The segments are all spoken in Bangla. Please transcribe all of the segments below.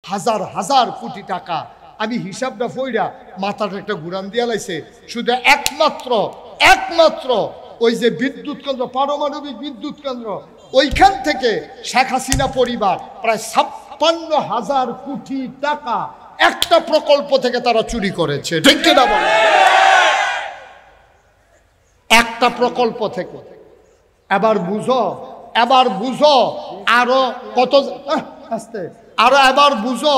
হাজার হাজার কোটি টাকা। আমি হিসাবটা ফইরা মাথাটা একটা ঘুরান দিয়া লাইছে। শুধু একমাত্র ওই যে বিদ্যুৎ কেন্দ্র, পারমাণবিক বিদ্যুৎ কেন্দ্র, ওইখান থেকে শেখ হাসিনা পরিবার প্রায় 56,000 কোটি টাকা একটা প্রকল্প থেকে তারা চুরি করেছে। ঠিক কিনা বলো? একটা প্রকল্প থেকে। এবার বুঝো আরো কত, আস্তে, এবার বুঝো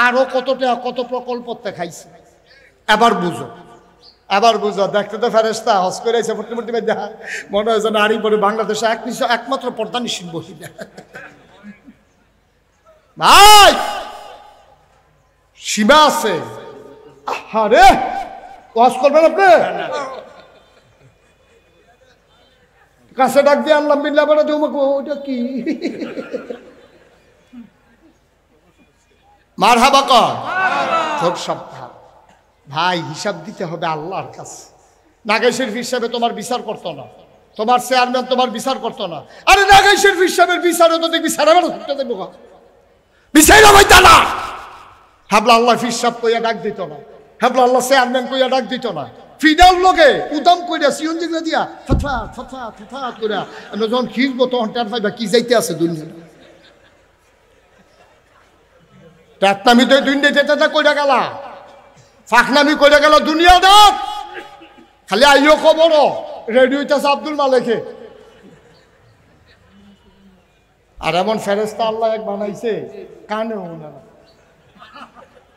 আরো কত টাকা কত প্রকল্পতে খাইছে। এবার বুঝো দেখতে তো ফেরেশতা হজ করে এসে মোটামুটি দেখা মনে হয় যেন আরই পরে বাংলাদেশে একমাত্র পর্দা নিষিদ্ধ মহিলা। ভাই সীমা আছে। আরে ওয়াজ করবেন আপনি? কাছে ডাক দিয়ে আনলাম বিল্লা বেড়া তোমাকে, ওটা কি মারহাবা কর। খুব সাবধান ভাই, হিসাব দিতে হবে আল্লাহর কাছে। নাগাই শরীফ হিসাবে তোমার বিচার করতো না, তোমার চেয়ারম্যান তোমার বিচার করতো না। আরে নাগাই শরীফ হিসাবের বিচারে তো দেখবি সারা বেলা ছুটতে দেবো, বিচাইরা বইতা না। হাবলা আল্লাহ হিসাব কইয়া ডাক দিত না, হাবলা আল্লাহ চেয়ারম্যান কইয়া ডাক দিত না। ফিডাল লগে উদাম কইরা সিয়ন জিগলা দিয়া ফটফা কইরা যখন খিঁচবো তখন টের পাইবা কি যাইতে আছে দুনিয়া। টাটনামি তো দুনিয়া কইরা গেলা, ফাঁকনামি কইরা গেল দুনিয়া দেখ। খালি আইও খবর রেডি হইতেছে আব্দুল মালেকে। আর এমন ফেরেশতা আল্লাহ এক বানাইছে কানে না,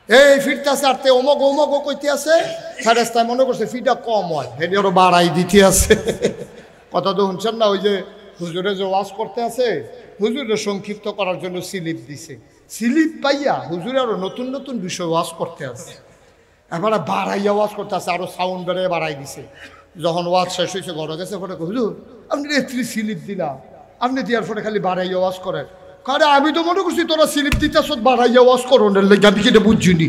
এই ফিরতেছে আর তে অমক কইতে আছে। ফেরেশতা মনে করছে ফিটা কম হয়, হেডি আরো বাড়াই দিতে আছে। কথা তো শুনছেন না? ওই যে হুজুরে যে ওয়াজ করতে আছে, হুজুরে সংক্ষিপ্ত করার জন্য স্লিপ দিছে। স্লিপ পাইয়া হুজুরে আরো নতুন নতুন বিষয় ওয়াজ করতে আছে। এবার বাড়াইয়া ওয়াজ করতে আছে, আরো সাউন্ড বেড়ে বাড়াই দিছে। যখন ওয়াজ শেষ হয়েছে ঘরে গেছে, পরে হুজুর আপনি এত্রি স্লিপ দিলা, আপনি দেওয়ার পরে খালি বাড়াইয়া ওয়াজ করেন। কারণ আমি তো মনে করছি তোরা স্লিপ দিতেছ বাড়াইয়া ওয়াজ করো, আমি সেটা বুঝছিনি।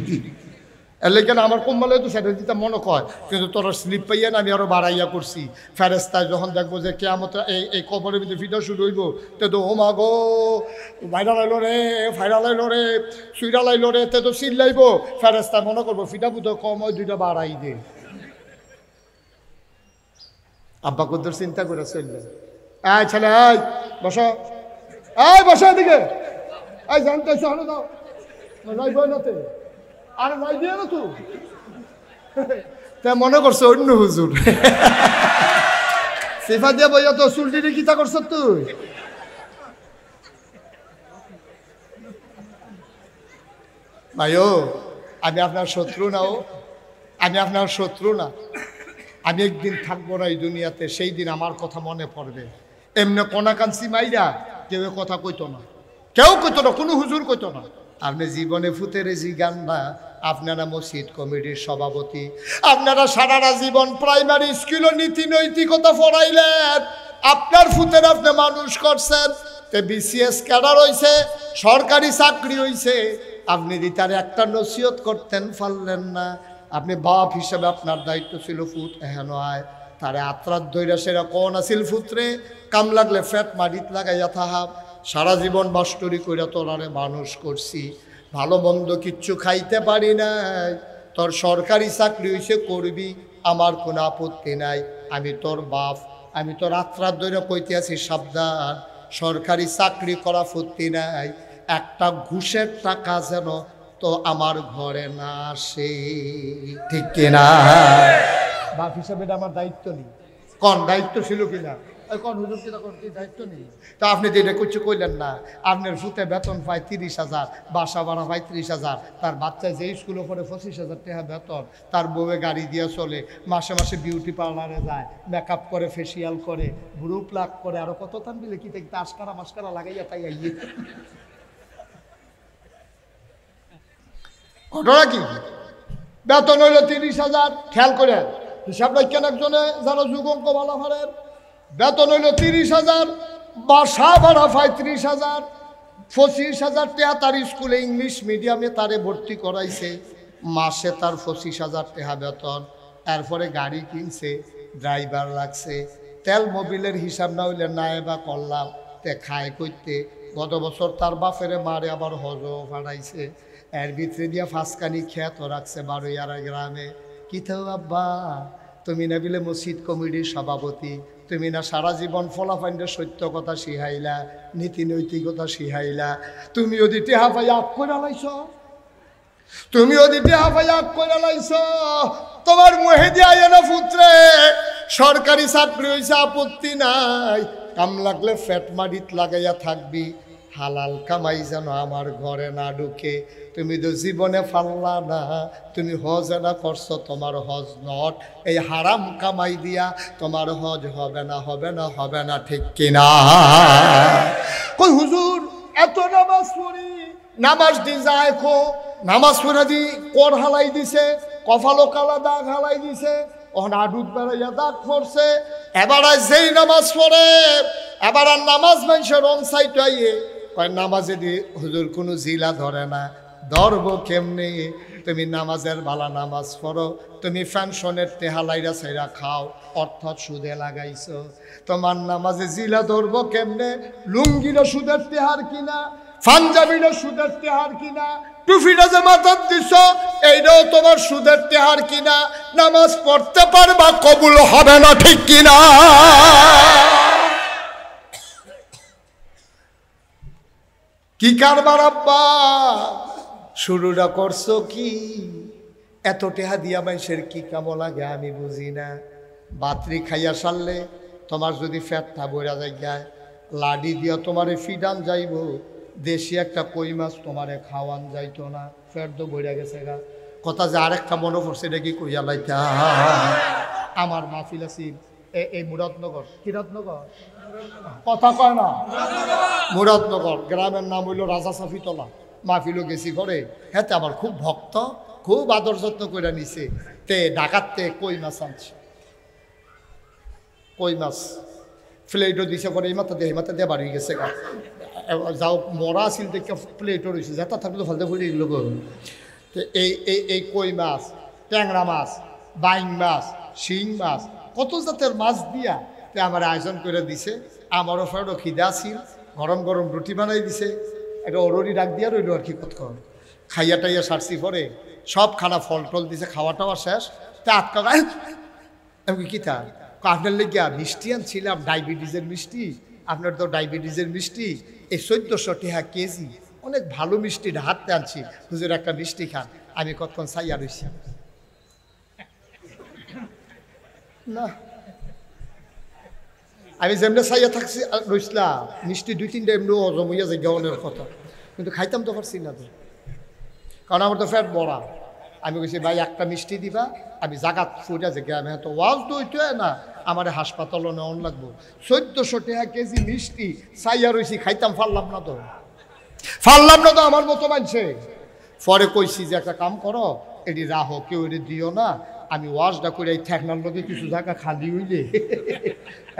এর লেগে আমার কম্বালে তো সেটা দিতে মনে কয়, কিন্তু তোরা স্লিপ পাইয়া না আমি আরো বাড়াইয়া করছি। ফেরেশতায় যখন দেখবো যে কেয়ামত এই কবরের ভিতরে ভিডিও শুরু হইব, তে তো ও মা গো ভাইরাল আইলো রে সুইরাল আইলো রে, তে তো চিল্লাইব। ফেরেশতায় মনে করবো ফিটা বুধ কম হয়, দুইটা বাড়াই দে। আব্বা কদ্দুর চিন্তা করে চললেন, এই ছেলে এই বসো, এই বসো এদিকে, এই জানতে হলো দাও যাইব নাতে, আর নাই দিয়ে না তুই। তা মনে করছো অন্য হুজুর সিফা দিয়ে বইয়া তো চুলটি কিতা করছ তুই। ভাইও আমি আপনার শত্রু না, আমি আপনার শত্রু না। আমি একদিন থাকবো না এই দুনিয়াতে, সেই দিন আমার কথা মনে পড়বে। এমনি কোনাকাঞ্চি মাইরা কেউ কথা কইতো না, কোনো হুজুর কইতো না। আপনি জীবনে ফুতেরে জিগান না, আপনারা মসজিদ কমিটির সভাপতি, আপনারা সারাটা জীবন প্রাইমারি স্কুলে নীতি নৈতিকতা পড়াইলেন, আপনার ফুতের আপনি মানুষ করছেন, বিসিএস ক্যাডার হইছে, সরকারি চাকরি হইছে, আপনি তার একটা নসিহত করতেন পারলেন না। আপনি বাপ হিসাবে আপনার দায়িত্ব ছিল ফুট এহেন আয় তারে আত্রাত ধৈরা সেরা কোন আসিল ফুতরে, কাম লাগলে ফ্যাট মাটিত লাগাইয়া থাহাব। সারা জীবন বাস্টরি কইরা তোরারে মানুষ করছি, ভালো মন্দ কিচ্ছু খাইতে পারি নাই। তোর সরকারি চাকরি হইছে করবি, আমার কোনো আপত্তি নাই। আমি তোর বাপ, আমি তোর আত্রাত ধৈরা কইতে আছি সাবধান, সরকারি চাকরি করা ফুর্তি নাই। একটা ঘুষের টাকা যেন তো আমার ঘরে না আসে, ঠিক কিনা? বাপ হিসাবে আমার দায়িত্ব নেই, কোন দায়িত্ব ছিল কিনা? কোন হুজুর কিনা কোন কি দায়িত্ব নেই? তা আপনি যেটা কিছু কইলেন না, আপনার ফুতে বেতন পায় 30,000, বাসা ভাড়া পায় 30,000, তার বাচ্চা যে স্কুলে পড়ে 25,000 টাকা বেতন, তার বউয়ে গাড়ি দিয়ে চলে, মাসে মাসে বিউটি পার্লারে যায়, মেকআপ করে, ফেসিয়াল করে, ভ্রু প্লাক করে, আরো কত তান দিলে কি দেখতে আশকারা মাস্কারা লাগাইয়া তাই আইয়ে। ঘটনা কি? বেতন হইল 30,000, খেয়াল করে হিসাব রাখেন একজনে যারা যুগঙ্ক ভালো পারেন। বেতন হইল 30,000, বাসা ভাড়া 35,000, 25,000 টাকা তার স্কুলে ইংলিশ মিডিয়ামে তারে ভর্তি করাইছে, মাসে তার 25,000 টাকা বেতন। এরপরে গাড়ি কিনছে, ড্রাইভার লাগছে, তেল মোবিলের হিসাব না হইলে নায়েবা করলাম, তে খায় করতে গত বছর তার বাপেরে মারে আবার হজও ভাড়াইছে। এর ভিতরে দিয়া ফাঁসকানি খ্যাত রাখছে বারোয়ারা গ্রামে। কি থাও আব্বা, তুমি না বিলে মসজিদ কমিটির সভাপতি, তুমি না সারা জীবন ফলাফাইন্ডের সত্য কথা শিখাইলা, নীতি নৈতিকতা শিখাইলা, তুমি যদি টেহা পাই আপ করে লাইছ, তুমি যদি টেহা পাই আপ করে লাইছ, তোমার মহেদি আয় না পুত্রে সরকারি চাকরি হয়েছে আপত্তি নাই, কাম লাগলে ফ্যাট মারিত লাগাইয়া থাকবি, হালাল কামাই যেন আমার ঘরে না ঢুকে। তুমি তো জীবনে ফাল্লা না, তুমি হজ না করছো, তোমার হজ নট, এই হারাম কামাই দিয়া তোমার হজ হবে না, হবে না, হবে না, ঠিক কিনা? কই হুজুর এত নামাজ পড়ি, নামাজ দি যায় খো, নামাজ পড়া দি কর হালাই দিছে, কপালো কালা দাগ হালাই দিছে, ওখানে আডুত বেড়াইয়া দাগ পড়ছে, এবার যেই নামাজ পড়ে এবার আর নামাজ মানুষের রং সাইট আইয়ে কয় নামাজে দি হুজুর কোনো জিলা ধরে না, ধরব কেমনি? তুমি নামাজের বালা নামাজ পড়ো, তুমি ফ্যানশনের তেহালাইরা সাইরা খাও, অর্থাৎ সুদে লাগাইছো, তোমার নামাজে জিলা ধরব কেমনে? লুঙ্গিরও সুদের তেহার কিনা, পাঞ্জাবিরও সুদের তেহার কিনা, টুফিটা যে মাথার দিছ এইটাও তোমার সুদের তেহার কিনা, নামাজ পড়তে পারবা কবুল হবে না, ঠিক কিনা? কি কারবার আব্বা শুরুটা করছো কি? এত টেহা দিয়া মানুষের কি কামো লাগে আমি বুঝি না। বাতরি খাইয়া সারলে তোমার যদি ফ্যাটটা বইরা যায়, লাডি দিয়া তোমারে ফিডান যাইব, দেশি একটা কই মাছ তোমারে খাওয়ান যাইতো না, ফ্যাট তো বইরা গেছে গা। কথা যে আরেকটা মনে পড়ছে, এটা কি কইয়া লাইতা? আমার মাহফিল আছি এই মুরাদনগর, কিরাতনগর কথা কয় না, মুরাদনগর গ্রামের নাম হইল রাজা সাফিতলা। মাহফিলও গেছি ঘরে, হ্যাঁ আমার খুব ভক্ত, খুব আদর যত্ন করে নিছে, তে ডাকাতে কই মাছ আনছে, কই মাছ প্লেটও দিছে করে, এই মাথা দিয়ে বাড়ি গেছে গা, যাও মরা আসিল দেখে প্লেটও রয়েছে, যেটা থাকলে ফালতে ফুলে এগুলো করুন। তো এই কই মাছ, ট্যাংরা মাছ, বাইং মাছ, শিং মাছ, কত জাতের মাছ দিয়া তে আমার আয়োজন করে দিছে। আমারও ফেরো খিদা ছিল, গরম গরম রুটি বানাই দিছে, একটা অরুরি ডাক দিয়া রইল আর কি কত খাইয়া টাইয়া সারছি পরে সব খানা ফল টল দিছে, খাওয়া টাওয়া শেষ। তা আটকা আমি কি তা আপনার লেগিয়া মিষ্টি আনছিলাম, ডায়াবেটিসের মিষ্টি, আপনার তো ডায়াবেটিসের মিষ্টি, এই 1400 টাকা কেজি, অনেক ভালো মিষ্টি হাতে আনছি, হুজুর একটা মিষ্টি খান। আমি কতক্ষণ চাইয়া রইছি না, আমি যেমনি চাইয়া থাকছি রইসলাম, মিষ্টি 2-3টা এমনি হজম হইয়া যায় গেওয়ানের কথা, কিন্তু খাইতাম তো পারছি না তো, কারণ আমার তো ফ্যাট বড়া। আমি কইছি ভাই একটা মিষ্টি দিবা, আমি জাগাত ফুটা যে গ্রামে তো ওয়াজ তো হইতে না, আমার হাসপাতালও নেওয়ান লাগবো। 1400 টাকা কেজি মিষ্টি চাইয়া রইছি, খাইতাম পারলাম না তো, আমার মতো মানছে। পরে কইছি যে একটা কাম করো, এটি রাহো, কেউ এটি দিও না, আমি ওয়াজটা করে এই ঠেকনার লোকে কিছু জায়গা খালি হইলে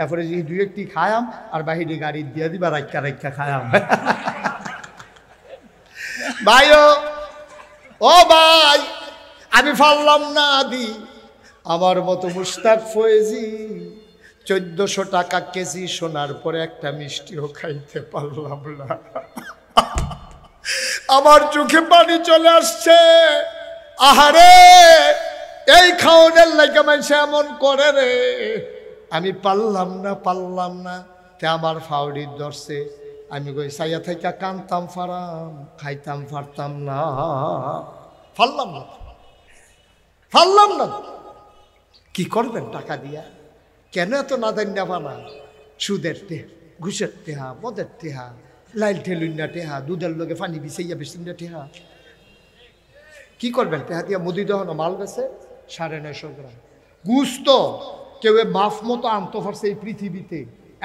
এরপরে যে 2-1টি খায়াম আর বাহিরে গাড়ি দিয়া দিবা, রাইকা খায়াম। ভাইও ও ভাই, আমি পারলাম না দি, আমার মতো মুশতাক ফয়েজি 1400 টাকা কেজি শোনার পরে একটা মিষ্টিও খাইতে পারলাম না। আমার চোখে পানি চলে আসছে, আহারে এই খাওয়ানোর লাগে মানুষ এমন করে রে। আমি পারলাম না, তে আমার ফাউডির ধরছে, আমি কই সাইয়া থাইকা কানতাম ফারাম, খাইতাম পারতাম না, পারলাম না। কি করবেন টাকা দিয়া? কেন এত নাদান্যা বানা? সুদের টেহা, ঘুষের টেহা, মদের টেহা, লাইল ঠেলুন্যা টেহা, দুধের লগে পানি বিছাইয়া বেসিন্দা টেহা। কি করবেন টেহা দিয়া? মুদি দহন মাল বেছে 950 গ্রাম গুস্ত কেউ মাফ মতো আনতে পারছে এই পৃথিবীতে,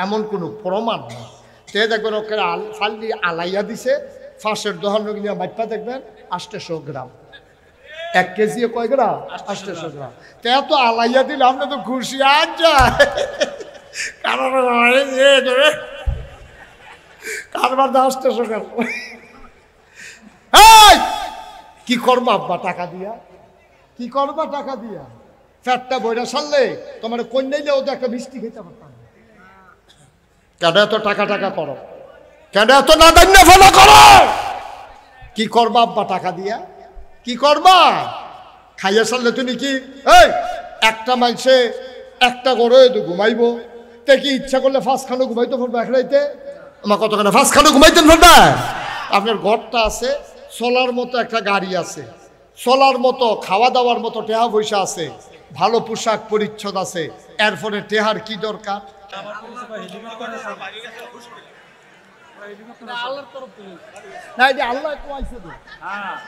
এমন কোনো প্রমাণ নেই। সে দেখবেন ওকে ফাল্লি আলাইয়া দিছে, ফাঁসের দহন নিয়ে মাইপা দেখবেন 800 গ্রাম, 1 কেজি কয় গ্রাম? 800 গ্রাম। তে এত আলাইয়া দিলে আপনি তো খুশি আজ যায়, কারবার 800 গ্রাম। কি করবো আব্বা টাকা দিয়া? কি করবা টাকা দিয়া? ফ্যাটটা বইরা সারলে তোমার কন্যাইলে ওদের একটা মিষ্টি খেতে পারতাম। কেন এত টাকা করো? কেন এত নাদান্য ফলো করো? কি করবা আব্বা টাকা দিয়া? কি করবা? খাইয়া সারলে তুমি কি এই একটা মাইসে একটা গড়ে ঘুমাইবো, তে কি ইচ্ছা করলে ফাঁস খানো ঘুমাইতে পারবো এক রাইতে? আমার কতখানে ফাঁস খানো ঘুমাইতেন পারবে? আপনার ঘরটা আছে, চলার মতো একটা গাড়ি আছে, চলার মতো খাওয়া দাওয়ার মতো টেহা পয়সা আছে, ভালো পোশাক পরিচ্ছদ আছে, এরপরে টেহার কি দরকার? না এটা আল্লাহ কোয়াইছে তো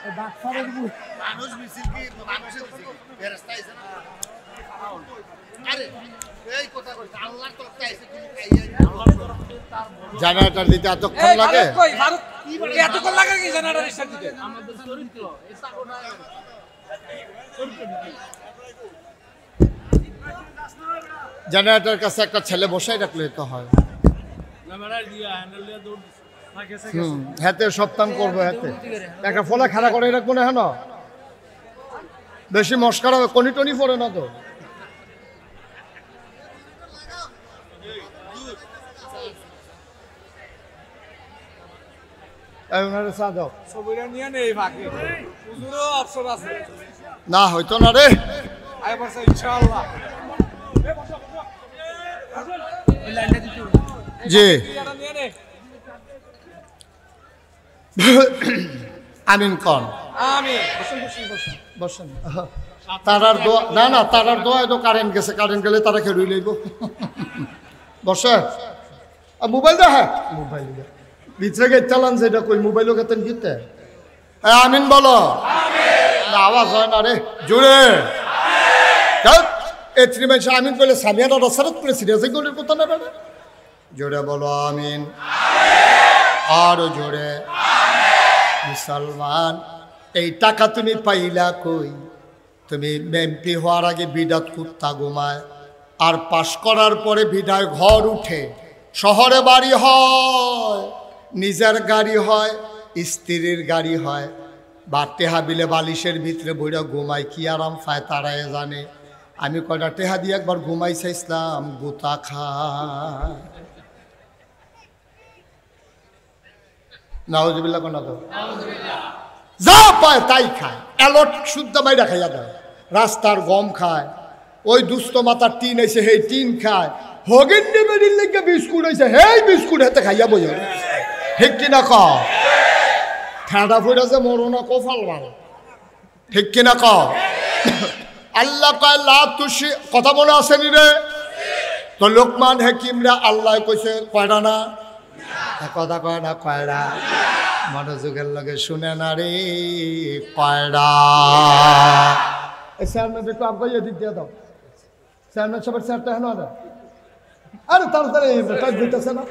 এই ডাক্তারের মানুষ মিছিল কি মানুষের ফেরেশতা আইছে না? আরে এই কথা কইছে আল্লাহর তরফ থেকে আইছে, তুমি খাইয়া আল্লাহর তরফ থেকে তার জেনারেটর দিতে এতক্ষণ লাগে? কই ভারত এতক্ষণ লাগে কি জেনারেটর স্টার্ট দিতে? আমাদের চরিত্র এটা কোনা জেনারেটর কাছে একটা ছেলে বসাই রাখলে তো হয়। হাতে সপ্তাহ করবো, হাতে একটা ফোলা খাড়া করে রাখবো না। হেন বেশি মস্কার হবে, কনি টনি পড়ে না তো। না হয়তো না রে, জি আমিন কন বসেন। তারার দোয়া না, না তারার দোয়া তো কারেন্ট গেছে, কারেন্ট গেলে তারা খেয়ে লইব। বসে মোবাইল দেখা, মোবাইল ভিতরে গিয়ে চালান যেটা কই মোবাইলও খেতেন গিতে। আমিন বলো, আওয়াজ হয় না রে জোরে। এত্রি মানুষ আমিন বলে সামিয়াটা রসারত করে সিরিয়াস গোলের কথা না বেড়ে জোরে বলো আমিন, আরো জোরে। মুসলমান এই টাকা তুমি পাইলা কই? তুমি এমপি হওয়ার আগে বিদাত কুত্তা ঘুমায়, আর পাশ করার পরে বিদায় ঘর উঠে, শহরে বাড়ি হয়, নিজের গাড়ি হয়, স্ত্রীর গাড়ি হয়, বা টেহা বিলে বালিশের ভিতরে বইরা ঘুমায়, কি আরাম পায় তারাই জানে। আমি কয়টা টেহা দিয়ে একবার ঘুমাই চাইছিলাম, গোতা খায়। নাউজুবিল্লাহ কোন যা পায় তাই খায়, এলট শুদ্ধ বাইরা খাইয়া দেয়, রাস্তার গম খায়, ওই দুস্থ মাথার টিন আইছে সেই টিন খায়, হগেন নেবেরির লেগে বিস্কুট আইছে সেই বিস্কুট হাতে খাইয়া বই। ঠিক কিনা ক? ঠান্ডা ফুটা যে মরো না কফাল মারো, ঠিক কিনা ক? আল্লাহ কয় লা তুশি, কথা মনে আসেনি রে? তো লোকমান হাকিমরা আল্লাহ কইছে কয়টা না, কথা কয় না কয়টা? মনোযোগের লগে শুনে না রে কয়টা? চেয়ারম্যান একটু আবগাইয়া দিক দিয়ে দাও, চেয়ারম্যান সবার চেয়ারটা হেন না। আরে তাড়াতাড়ি টাইম দিতেছে না,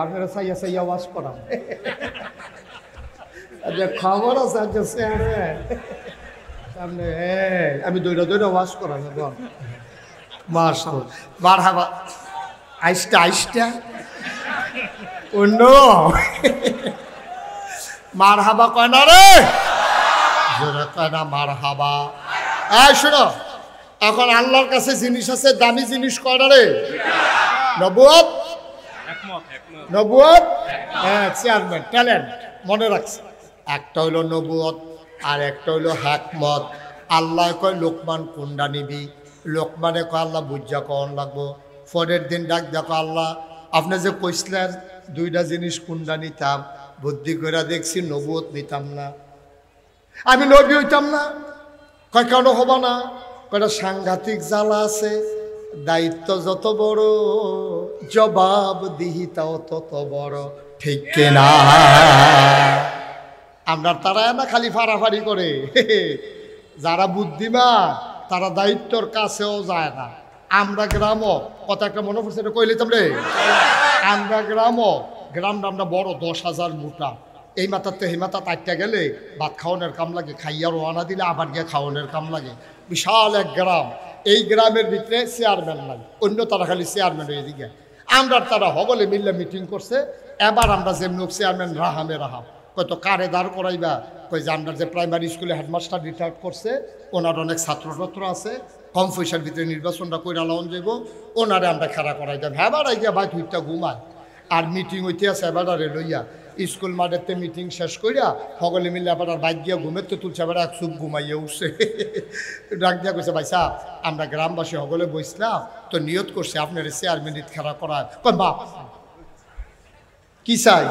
আপনারা চাইয়া চাইয়া ওয়াশ করা খবর আছে আজকে চেয়ারম্যান সামনে। আমি দৌড়া দৌড়া ওয়াশ করা বল মার হাবা আইসটা আইসটা অন্য মার হাবা কয় না রে, জোরে কয় না মার হাবা। শোনো, এখন আল্লাহর কাছে জিনিস আছে, দামি জিনিস কয় না রে? নবুয়ত, নবুয়ত, হ্যাঁ চেয়ারম্যান ট্যালেন্ট মনে রাখছে। একটা হইলো নবুয়ত আর একটা হইলো হিকমত। আল্লাহ কয় লোকমান কোনটা নিবি? লোকমানে কয় আল্লাহ বুঝা কন লাগবো। পরের দিন ডাক দেখো আল্লাহ আপনি যে কইসলেন দুইটা জিনিস কোনটা নিতাম, বুদ্ধি করে দেখছি নবুয়ত নিতাম না, আমি নবী হইতাম না। কয় কেন হবা না? কয়টা সাংঘাতিক জ্বালা আছে, দায়িত্ব যত বড় জবাব দিহিতাও তত বড়, ঠিক কিনা? আমরা তারা না খালি ফাড়াফাড়ি করে, যারা বুদ্ধিমান তারা দায়িত্বর কাছেও যায় না। আমরা গ্রামও কত একটা মনে পড়ছে কইলে তোমরে, আমরা গ্রামও গ্রামটা আমরা বড় 10,000 মোটা, এই মাথাতে এই মাথা তাইটা গেলে ভাত খাওয়ানোর কাম লাগে, খাইয়া রওনা দিলে আবার গিয়ে খাওয়ানোর কাম লাগে। বিশাল এক গ্রাম, এই গ্রামের ভিতরে চেয়ারম্যান নাই, অন্য তারা খালি চেয়ারম্যান হয়ে দিকে। আমরা তারা হবলে মিললে মিটিং করছে, এবার আমরা যেমন চেয়ারম্যান রাহামে রাহাম কত কারে দাঁড় করাইবা? কই যে আমরা যে প্রাইমারি স্কুলে হেডমাস্টার রিটায়ার করছে, ওনার অনেক ছাত্রছাত্র আছে, কম পয়সার ভিতরে নির্বাচনটা কইরা লাউন যাইব, ওনারে আমরা খেলা করাই যাব। হ্যাঁ বাড়াই গিয়া ভাই তুইটা ঘুমায়, আর মিটিং হইতে আছে এবারে লইয়া স্কুল মাঠেতে মিটিং শেষ করিয়া সকলে মিলে আবার আর বাইক গিয়া ঘুমেতে তুলছে আবার এক চুপ ঘুমাইয়ে উঠছে ডাক দিয়া কইছে ভাই সাহেব আমরা গ্রামবাসী সকলে বসলাম তো নিয়ত করছে আপনার চেয়ারম্যান খেলা করার বাপ কি চাই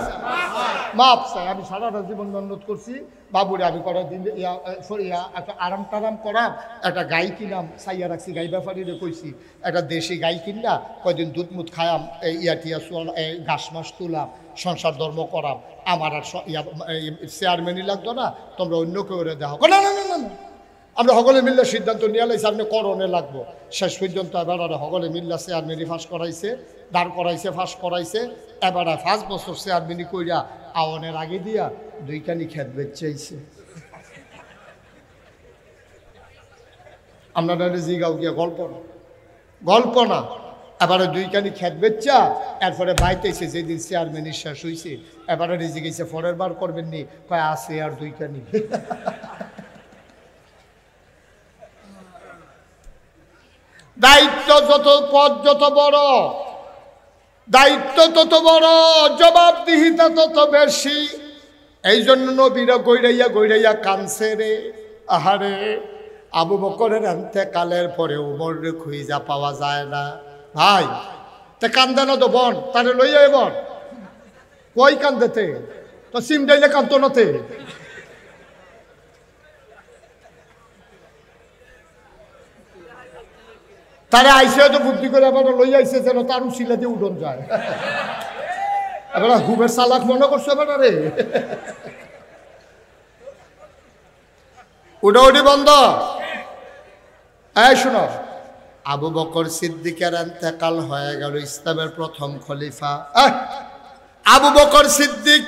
মাপ চাই আমি সারাটা জীবন অনুরোধ করছি বাবুরে আমি করার দিন একটা আরাম টারাম করাম একটা গাই কিনাম চাইয়া রাখছি গাই ব্যাপারীরে কইছি একটা দেশি গাই কিনা কয়দিন দুধ মুধ খায়াম টিয়া ঘাস মাস তুলাম সংসার ধর্ম করাম আমার আর চেয়ারম্যানই লাগতো না তোমরা অন্য কেউ দেখো না না না না না আমরা সকলে মিললে সিদ্ধান্ত নিয়ে লাইছি আপনি করণে লাগবো শেষ পর্যন্ত এবার সকলে মিল্লা চেয়ারম্যানই ফাঁস করাইছে দাঁড় করাইছে ফাঁস করাইছে এবার 5 বছর চেয়ারম্যানই কইরা আওয়ানের আগে দিয়া 2খানি খেত বেচাইছে আপনারা জিগাও গিয়া গল্প না এবারে 2খানি খেত বেচা এরপরে বাইতেছে যেদিন চেয়ারম্যানই শেষ হয়েছে এবারে জিগেছে পরের বার করবেন নি কয় আছে আর 2খানি দায়িত্ব যত পদ যত বড় দায়িত্ব তত বড় জবাবদিহিতা তত বেশি এই জন্য নবীরা গৈরাইয়া কানছে রে আহারে আবু বকরের ইন্তেকালের পরে উমরে খুঁজা পাওয়া যায় না ভাই তে কান্দে না তো বন তারে লইয়া এবার কই কান্দেতে তো সিম ডাইলে কান্ত নতে তারা আইসে তো বুদ্ধি করে আবার লই আইসে যেন তার উচিলা দিয়ে উঠন যায় এবার হুবের চালাক মনে করছো এবার রে উডাউডি বন্ধ এই শোনো আবু বকর সিদ্দিকের ইন্তেকাল হয়ে গেল ইসলামের প্রথম খলিফা আবু বকর সিদ্দিক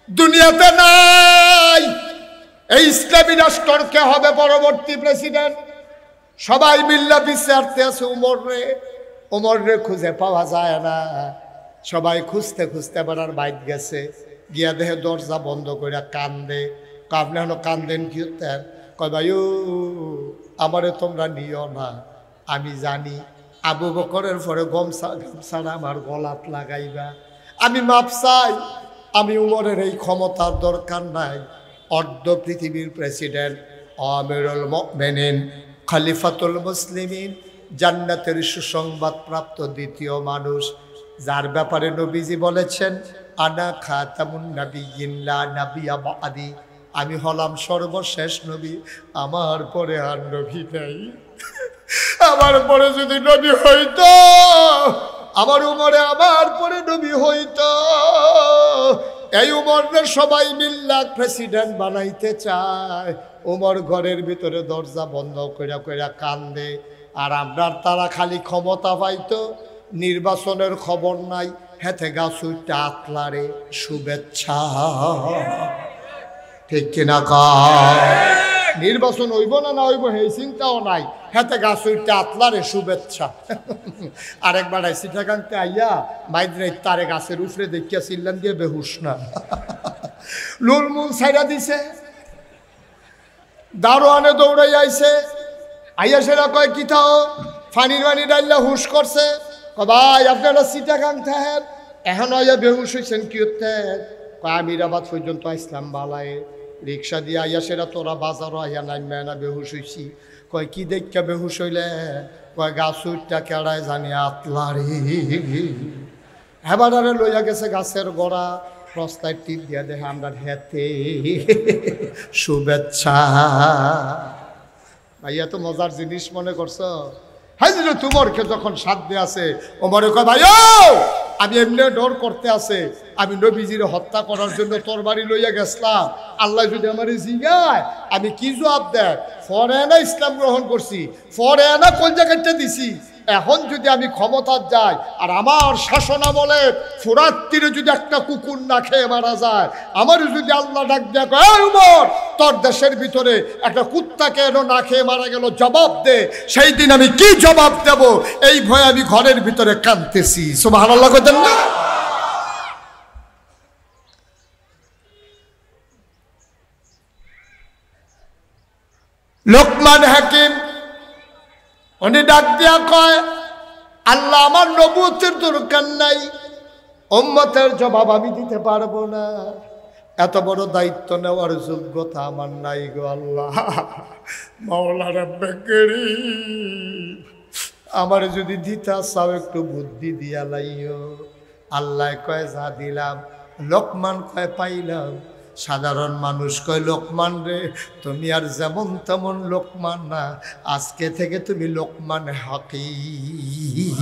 দুনিয়াতে নাই এই ইসলামী রাষ্ট্রের কে হবে পরবর্তী প্রেসিডেন্ট সবাই মিল্লা বিচারতে আছে উমর রে খুঁজে পাওয়া যায় না সবাই খুঁজতে খুঁজতে বেড়ার বাইক গেছে গিয়া দেহে দরজা বন্ধ করে কান্দে আপনি এখন কান্দেন কি কয় ভাই আমারে তোমরা নিও না আমি জানি আবু বকরের পরে গামছাড়া আমার গলাত লাগাইবা আমি মাপ চাই আমি উমরের এই ক্ষমতার দরকার নাই অর্ধ পৃথিবীর প্রেসিডেন্ট আমিরুল মুমিনিন খলিফাতুল মুসলিমিন জান্নাতের সুসংবাদ প্রাপ্ত দ্বিতীয় মানুষ যার ব্যাপারে নবীজি বলেছেন আনা খাতামুন নাবিয়্যিন লা নাবিয়্যা বাদি আমি হলাম সর্বশেষ নবী আমার পরে আর নবী নেই আমার পরে যদি নবী হইতো আমার উমরে আমার পরে নবী হইতো এই উমরের সবাই মিল্লা প্রেসিডেন্ট বানাইতে চায় উমর ঘরের ভিতরে দরজা বন্ধ কইরা কইরা কান্দে আর আপনার তারা খালি ক্ষমতা পাইতো নির্বাচনের খবর নাই হেতে গাছুইটা আতলারে শুভেচ্ছা ঠিক কিনা নির্বাচন হইব না না হইব সেই চিন্তাও নাই হেতে গাছুইটা আতলারে শুভেচ্ছা আরেকবার আইসি ঠেকানতে আইয়া মাইদ্রে তারে গাছের উপরে দেখিয়া চিল্লান দিয়ে বেহুশ না লুলমুল ছাইরা দিছে দারোয়ানে দৌড়াই আইছে আইয়া সেরা কয় কি থাও ফানির বানি ডাইল্লা হুশ করছে ভাই আপনারা চিটাগাং থাকেন এখন আইয়া বেহুশ হয়েছেন কি হতে কয় আমিরাবাদ পর্যন্ত আসলাম বালায় রিক্সা দিয়ে আইয়া সেরা তোরা বাজারও আইয়া নামবে না বেহুশ হয়েছি কয় কি দেখা বেহুশ হইলে কয় গাছুরটা কেড়ায় জানি আতলারে হেবারে লইয়া গেছে গাছের গোড়া প্রস্তায় টিপ দিয়া দেখে আমরা হেতে শুভেচ্ছা ভাইয়া তো মজার জিনিস মনে করছো হাই তোমারকে যখন সাধ্যে আছে ওমরে কয় ভাই আমি এমনি ডর করতে আছে আমি নবীজির হত্যা করার জন্য তোর বাড়ি লইয়া গেছিলাম আল্লাহ যদি আমার জিগায় আমি কি জবাব দেয় ফরেনা ইসলাম গ্রহণ করছি ফরেনা কোন জায়গাটা দিছি এখন যদি আমি ক্ষমতা যাই আর আমার শাসনা বলে ফোরাত তীরে যদি একটা কুকুর না খেয়ে মারা যায় আমারও যদি আল্লাহ ডাক দেয় উমর তোর দেশের ভিতরে একটা কুত্তাকে এনো না খেয়ে মারা গেল জবাব দে সেই দিন আমি কি জবাব দেব এই ভয়ে আমি ঘরের ভিতরে কাঁদতেছি সুবহানাল্লাহ কইতেন না লোকমান হাকিম উনি ডাক দিয়া কয় আল্লাহ আমার নবুয়তের দরকার নাই উম্মতের জবাব আমি দিতে পারবো না, এত বড় দায়িত্ব নেওয়ার যোগ্যতা আমার নাই গো আল্লাহ। মাওলা রাব্বে কারীম, আমার যদি দিতা চাও একটু বুদ্ধি দিয়া লাইও। আল্লাহ কয় যা দিলাম। লোকমান কয় পাইলাম। সাধারণ মানুষ কয় লোকমান রে তুমি আর যেমন তেমন লোকমান না, আজকে থেকে তুমি লোকমান হাকিম,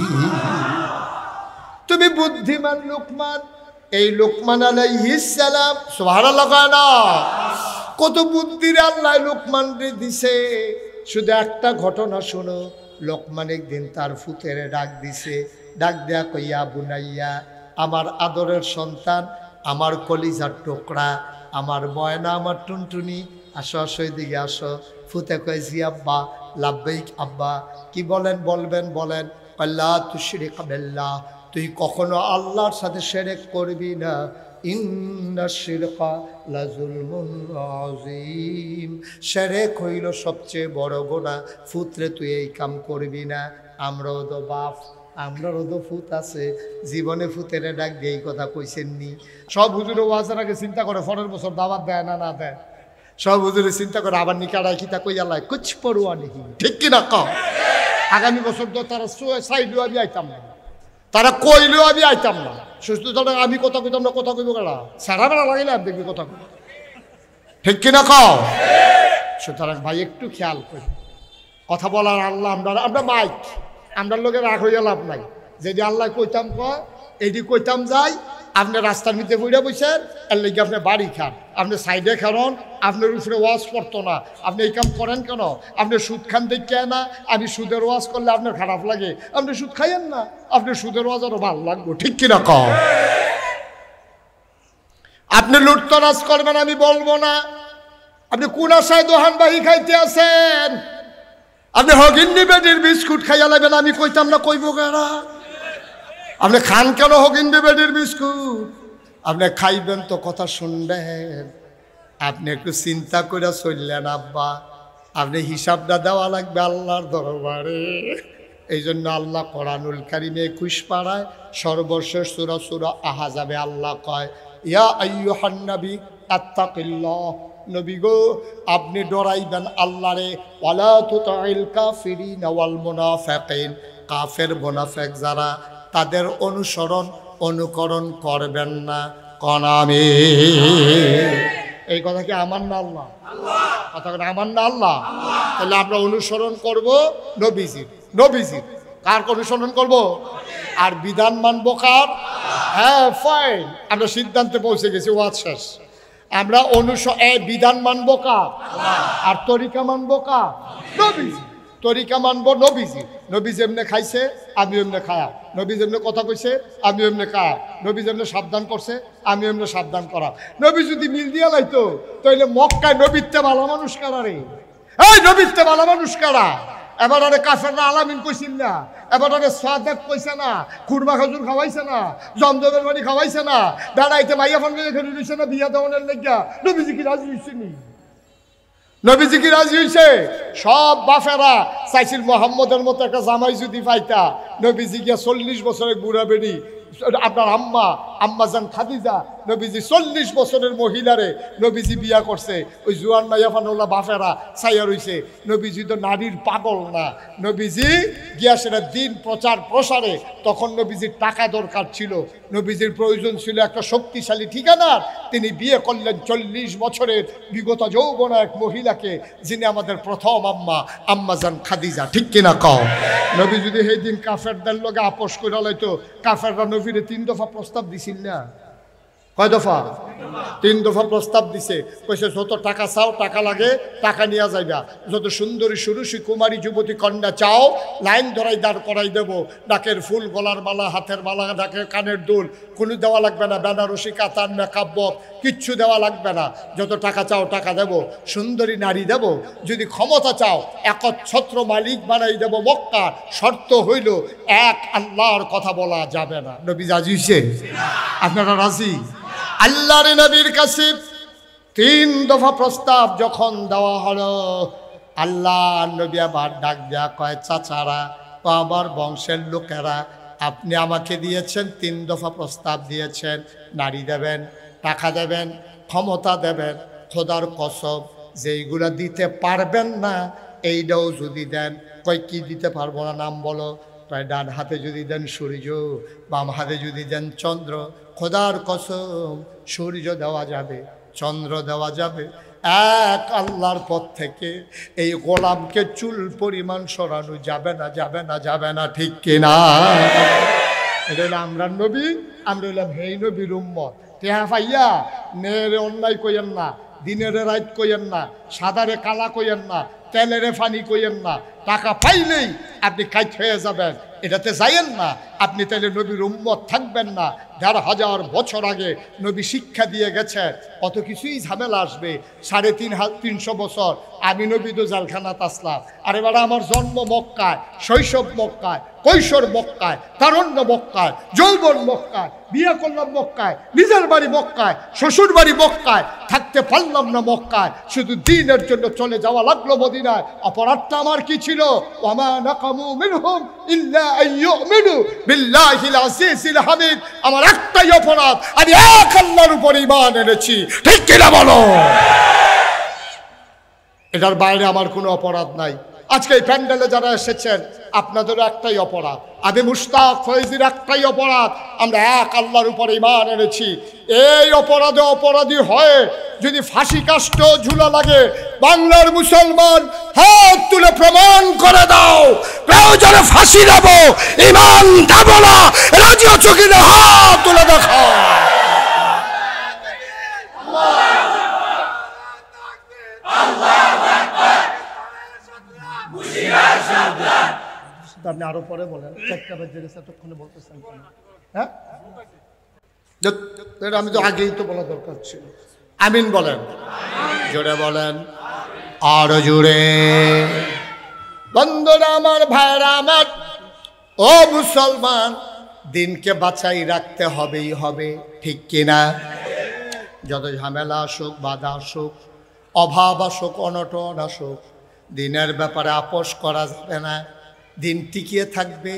তুমি বুদ্ধিমান লোকমান। এই লোকমান আলাইহিস সালাম, সুবহানাল্লাহ না, কত বুদ্ধির আল্লাহ লোকমান রে দিছে। শুধু একটা ঘটনা শোনো। লোকমান একদিন তার ফুতেরে ডাক দিছে, ডাক দেয়া কইয়া বুনাইয়া, আমার আদরের সন্তান, আমার কলিজার টুকরা, আমার ময়না, আমার টুনটুনি, আসো আসো এদিকে আসো। ফুতে কয় জি আব্বা। লাব্বাইক আব্বা। কি বলেন? বলবেন বলেন। আল্লাহ তুশরিক বিল্লাহ, তুই কখনো আল্লাহর সাথে শিরক করবি না। ইন্না শিরকা লাযুলমুন আযীম, শিরক হইল সবচেয়ে বড় গুনাহ। ফুতরে তুই এই কাম করবি না। আমরাও তো বাপ, আমরারও তো ফুত আছে, জীবনে ফুতেরে ডাক দিয়ে এই কথা কইছেননি? সব হুজুরে ওয়াজের আগে চিন্তা করে পরের বছর দাওয়াত দেয় না না দেয়। সব হুজুরে চিন্তা করে আবার নিকাড়ায় কিতা কইয়া লাই কুছ পড়ুয়া নাকি, ঠিক কিনা কও? আগামী বছর তো তারা চাইলেও আমি আইতাম না, তারা কইলেও আমি আইতাম না। সুস্থ তারা আমি কথা কইতাম না, কথা কইব কেনা? সারা বেড়া লাগিলে আর দেখবি কথা কই, ঠিক কিনা কও? সুতরাং ভাই একটু খেয়াল করি কথা বলার। আল্লাহ আমরা মাইক, আমরা লোকের রাগ হইয়া লাভ নাই। যদি আল্লাহ কইতাম কয় এইটি কইতাম যাই, আপনি রাস্তার মধ্যে বইরা বসেন, এর লেগে আপনি বাড়ি খান, আপনি সাইডে খান, আপনার উপরে ওয়াজ পড়তো না, আপনি এই কাম করেন কেন? আপনি সুদ খান দেখে না, আমি সুদের ওয়াজ করলে আপনার খারাপ লাগে, আপনি সুদ খাইয়েন না, আপনি সুদের ওয়াজ আরো ভালো লাগবো, ঠিক কিনা কও? আপনি লুটতরাজ করবেন আমি বলবো না। আপনি কোন আশায় দোহানবাহি খাইতে আছেন? আপনি হগিন্নি বেডির বিস্কুট খাইয়া লাগবেন, আমি কইতাম না, কইব কেনা? আপনি খান কেন হগিন্নি বেডির বিস্কুট? আপনি খাইবেন তো কথা শুনবেন। আপনি একটু চিন্তা করে চললেন আব্বা, আপনি হিসাবটা দেওয়া লাগবে আল্লাহর দরবারে। এই জন্য আল্লাহ কোরআনুল কারিমে 21 পারায় সর্বশেষ সূরা সূরা আহজাবে আল্লাহ কয়, ইয়া আইয়ুহান নবী আত্তাকিল্লাহ, নবী গো আপনি ডরাইবেন আল্লাহরে। ওয়ালা তুতিল কাফিরিন ওয়াল মুনাফিকিন, কাফের মুনাফিক যারা, তাদের অনুকরণ করবেন না। কোন আমি এই কথা কি আমার না আল্লাহ? কথা আমার না আল্লাহ? তাহলে আমরা অনুসরণ করব নবীজির। নবীজির কার অনুসরণ করব? আর বিধান মানবো কার? হ্যাঁ ফাইন, আমরা সিদ্ধান্তে পৌঁছে গেছি, ওয়াজ শেষ। আমরা বিধান মানবো কার? আর তরিকা মানবো কার? নবীজি। তরিকা মানবো নবীজি। নবী যেমনে খাইছে আমি এমনে খায়া, নবী যেমনে কথা কইছে আমি এমনে খায়া, নবী যেমনে সাবধান করছে আমি এমনে সাবধান করা। নবী যদি মিল দিয়া লাইতো তাইলে মক্কায় নবীত্বে ভালো মানুষ কারা রে? এই নবীত্বে ভালো মানুষ কারা? এবার আরে কাফেররা আলামিন কইছিল না, এবার আরে সাদেক কইছে না, খুরমা খাজুর খাওয়াইছে না, জমজমের পানি খাওয়াইছে না, দাঁড়াইতে মাইয়া ফোন করে খেলে দিছে না বিয়া দেওয়ানের লেগা। নবীজি কি রাজি হইছে নি? নবীজি কি রাজি হইছে? সব বাফেরা চাইছিল মোহাম্মদের মতো একটা জামাই যদি পাইতা। নবীজি গিয়া 40 বছরের বুড়া বেড়ি, আপনার আম্মাজান খাদিজা, নবীজি 40 বছরের মহিলারে নবীজি বিয়া করছে। ওই জুয়ান মাইয়াফানুল্লাহ বাফেরা চাইয়া রইছে। নবীজি তো নারীর পাগল না, নবীজি গিয়া সেটা দিন প্রচার প্রসারে। তখন নবীজির টাকা দরকার ছিল, নবীজির প্রয়োজন ছিল একটা শক্তিশালী ঠিকানার। তিনি বিয়ে করলেন 40 বছরের বিগত যৌবনা এক মহিলাকে, যিনি আমাদের প্রথম আম্মাজান খাদিজা, ঠিক কিনা কও? নবী যদি সেই দিন কাফেরদের লগে আপোষ করে লাইতো, কাফেররা নবীরে 3 দফা প্রস্তাব দিছিল না? কয় দফা? 3 দফা প্রস্তাব দিছে। কইছে যত টাকা চাও, টাকা লাগে টাকা নিয়ে যাইবা, যত সুন্দরী সুরুষী কুমারী যুবতী কন্যা চাও লাইন ধরাই দাঁড় করাই দেবো, ডাকের ফুল, গলার মালা, হাতের মালা, ডাকের কানের দুল কোনো দেওয়া লাগবে না, বেনারসি কাতান মেকআপ কিচ্ছু দেওয়া লাগবে না। যত টাকা চাও টাকা দেব, সুন্দরী নারী দেব, যদি ক্ষমতা চাও একচ্ছত্র মালিক বানাই দেব মক্কা। শর্ত হইল এক আল্লাহর কথা বলা যাবে না। নবী রাজি হইছে? আপনারা রাজি? আল্লাহর নবীর কাছে 3 দফা প্রস্তাব যখন দেওয়া হলো, আল্লাহ নবী আবার ডাক দেয়া কয়, চাচারা ও আমার বংশের লোকেরা, আপনি আমাকে দিয়েছেন 3 দফা প্রস্তাব দিয়েছেন, নারী দেবেন, টাকা দেবেন, ক্ষমতা দেবেন। খোদার কসম যেইগুলা দিতে পারবেন না এইটাও যদি দেন। কই কি দিতে পারবো না নাম বলো। তাই ডান হাতে যদি দেন সূর্য, বাম হাতে যদি দেন চন্দ্র। খোদার কসম সূর্য দেওয়া যাবে, চন্দ্র দেওয়া যাবে। এক আল্লাহর পথ থেকে এই গোলামকে চুল পরিমাণ সরানো যাবে না, যাবে না, যাবে না, ঠিক কিনা? এটা হলো আমরা নবী, আমরা হইলাম হেই নবীর উম্মত। টেহা পাইয়া মেয়েরে অন্যায় কইয়েন না, দিনের রাত কইয়েন না, সাদারে কালা কইয়েন না, তেলেরে ফানি কইয়েন না। টাকা পাইলেই আপনি কাইট হয়ে যাবেন, এটাতে যাইয়েন না। আপনি তাহলে নবীর উম্মত থাকবেন না। ১৫০০ বছর আগে নবী শিক্ষা দিয়ে গেছে, কত কিছুই ঝামেলা আসবে। ৩৫০ বছর আমি নবী তো জালখানাত আসলাম। আরে বাড়া, আমার জন্ম মক্কায়, শৈশব মক্কায়, কৈশোর মক্কায়, তারুণ্য মক্কায়, যৌবন মক্কায়, বিয়ে করলাম মক্কায়, নিজের বাড়ি মক্কায়, শ্বশুর বাড়ি মক্কায়, থাকতে পারলাম না মক্কায়, শুধু দিনের জন্য চলে যাওয়া লাগলো মদিনায়। অপরাধটা আমার কি ছিল? ওয়ামা নাকামু মিনহুম ইল্লা আইয়ুমিনু বিল্লাহিল আজিজিল হামিদ। আমার একটাই অপরাধ, আমি এক আল্লাহর উপর ঈমান এনেছি, ঠিক কিনা বলো? এটার বাইরে আমার কোনো অপরাধ নাই। আজকে এই প্যান্ডেলে যারা এসেছেন আপনাদেরও একটাই অপরাধ, আমি মুশতাক ফয়েজির একটাই অপরাধ, আমরা এক আল্লাহর উপর ঈমান এনেছি। এই অপরাধে অপরাধী হয়ে যদি ফাঁসি কাষ্ট ঝুলা লাগে, বাংলার মুসলমান হাত তুলে প্রমাণ করে দাও, প্রয়োজনে ফাঁসি দেব, ঈমান দেব না, রাজি আছো কিনা হাত তুলে দেখাও। আপনি আরো পরে বলেন, 4টা বাজে গেছে, এতক্ষণে বলতেছেন কেন? হ্যাঁ, আমি তো আগেই তো বলা দরকার ছিল। আমিন বলেন, জোরে বলেন, আরো জোরে। বন্ধুরা আমার, ভাইরা আমার, ও মুসলমান, দিনকে বাঁচাই রাখতে হবেই হবে, ঠিক কিনা? যত ঝামেলা আসুক, বাধা আসুক, অভাব আসুক, অনটন আসুক, দিনের ব্যাপারে আপোষ করা যাবে না। দিন টিকিয়ে থাকবে